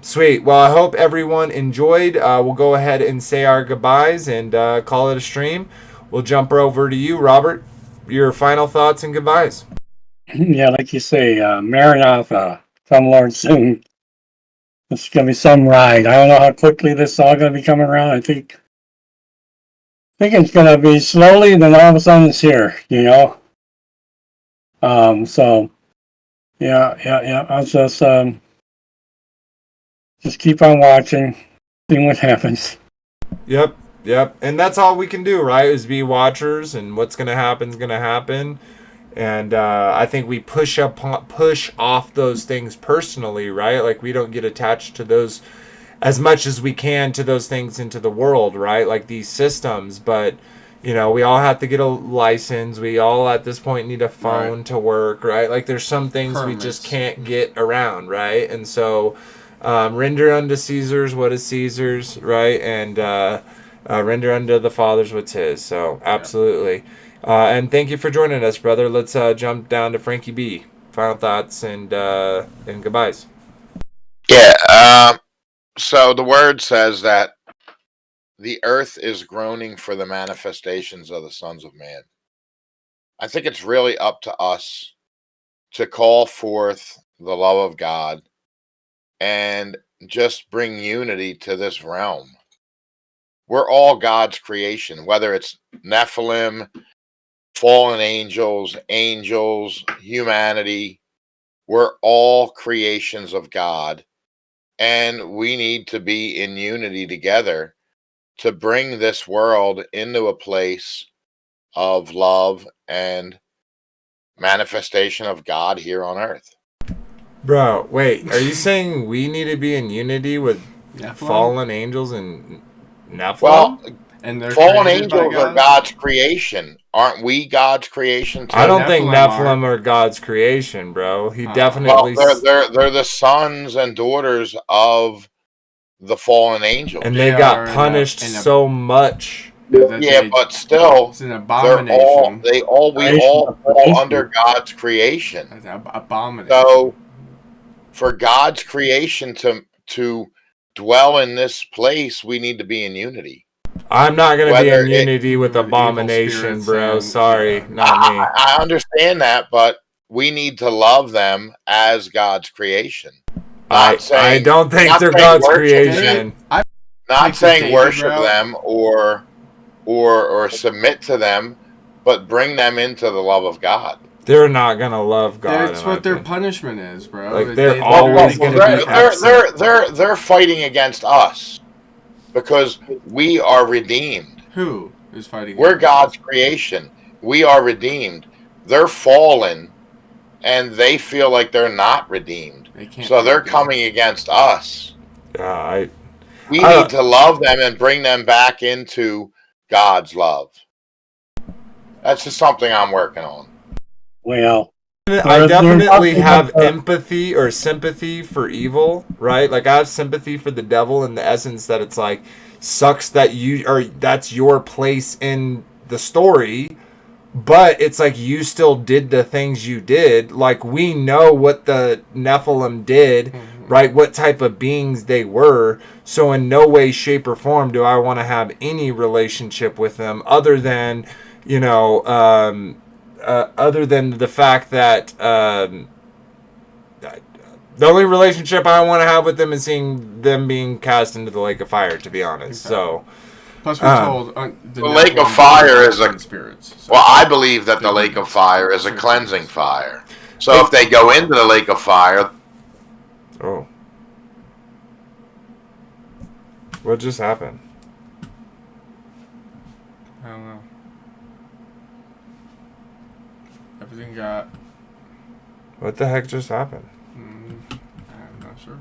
sweet. Well, I hope everyone enjoyed. We'll go ahead and say our goodbyes and call it a stream. We'll jump over to you, Robert, your final thoughts and goodbyes. Yeah, like you say, Maranatha, come Lord soon. It's gonna be some ride. I don't know how quickly this is all gonna be coming around. I think it's gonna be slowly, then all of a sudden it's here, So yeah. I'll just keep on watching, seeing what happens. Yep. And that's all we can do, right? Is be watchers, and what's gonna happen is gonna happen. And I think we push off those things personally, right? Like we don't get attached to those as much as we can to those things into the world, right? Like these systems, but we all have to get a license. We all at this point need a phone to work, right? Like there's some things we just can't get around, right? And so render unto Caesar's what is Caesar's, right? And render unto the Father's what's his. So absolutely. And thank you for joining us, brother. Let's jump down to Frankie B. Final thoughts and goodbyes. Yeah. So the word says that the earth is groaning for the manifestations of the sons of man. I think it's really up to us to call forth the love of God and just bring unity to this realm. We're all God's creation, whether it's Nephilim, fallen angels, humanity. We're all creations of God. And we need to be in unity together to bring this world into a place of love and manifestation of God here on earth. Bro, wait, are you saying we need to be in unity with fallen angels and Nephilim? Well, And they're fallen created by angels are God? God's creation. Aren't we God's creation too? I don't think Nephilim are God's creation, bro. He Well, definitely. they're the sons and daughters of the fallen angels, And they got punished so much. Yeah, but still, it's an we abomination. all fall under God's creation. Abomination. So, for God's creation to dwell in this place, we need to be in unity. I'm not going to be Whether in unity with Abomination, bro. Sorry, not me. I understand that, but we need to love them as God's creation. I don't think they're God's creation. Not saying worship them or submit to them, but bring them into the love of God. They're not gonna love God. That's what their punishment is, bro. Like they're always gonna be absent. They're fighting against us because we are redeemed. Who is fighting? We're God's creation. We are redeemed. They're fallen, and they feel like they're not redeemed. So they're coming against us. Yeah, we need to love them and bring them back into God's love. That's just something I'm working on. Well, I definitely have empathy or sympathy for evil, right? Like I have sympathy for the devil in the essence that it's like sucks that that's your place in the story, but it's like you still did the things you did. Like we know what the Nephilim did, right? What type of beings they were. So in no way, shape, or form do I want to have any relationship with them other than, other than the fact that the only relationship I want to have with them is seeing them being cast into the lake of fire, to be honest. So, plus we're told the lake of fire is a spirits. So. Well, I believe that the lake of fire is a cleansing fire. So if they go into the lake of fire, what just happened? I don't know. Everything got. What the heck just happened? I'm not sure.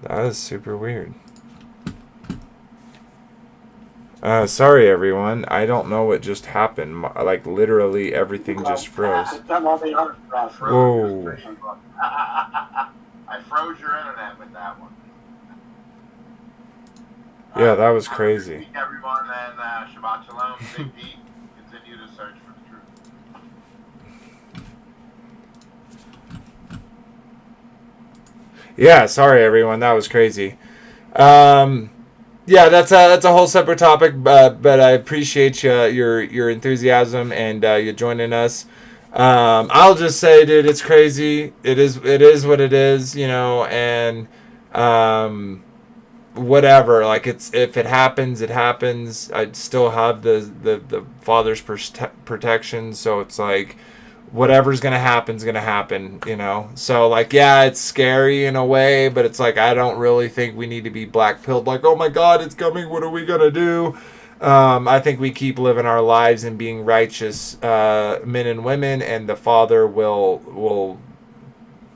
That is super weird. Sorry, everyone. I don't know what just happened. Like, literally everything just froze. Whoa. I froze your internet with that one. Yeah, that was crazy. Everyone, and Shabbat Shalom. Big D. Continue to search for the truth. Yeah, sorry everyone, that was crazy. Yeah, that's a whole separate topic, but I appreciate your enthusiasm and you joining us. I'll just say, dude, it's crazy. It is what it is, and whatever. Like if it happens, it happens. I'd still have the Father's protection, so it's like whatever's gonna happen, So like, yeah, it's scary in a way, but it's like I don't really think we need to be black-pilled. Like, oh my God, it's coming. What are we gonna do? I think we keep living our lives and being righteous men and women, and the Father will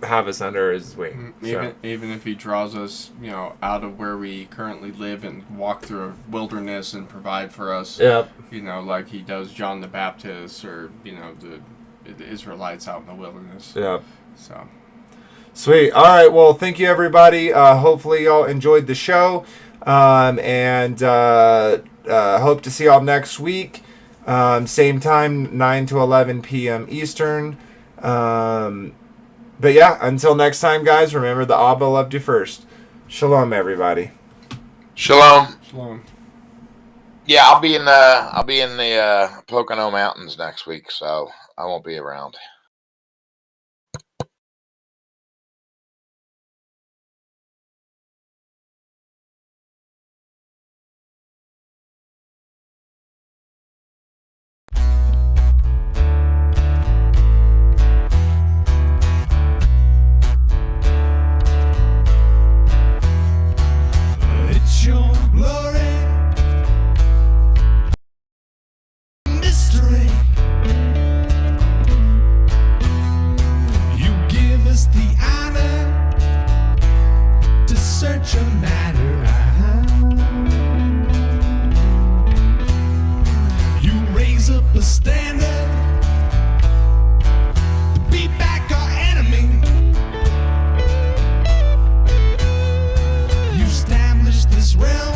have us under His wing. Even if He draws us, out of where we currently live and walk through a wilderness and provide for us. Yep. Like He does John the Baptist, or the Israelites out in the wilderness. Yeah. So. Sweet. All right. Well, thank you, everybody. Hopefully, y'all enjoyed the show, and hope to see y'all next week. Same time, 9 to 11 p.m. Eastern. But yeah, until next time, guys. Remember, the ABBA loved you first. Shalom, everybody. Shalom. Shalom. Yeah, I'll be in the Pocono Mountains next week, so I won't be around. It's your glory, mystery. realm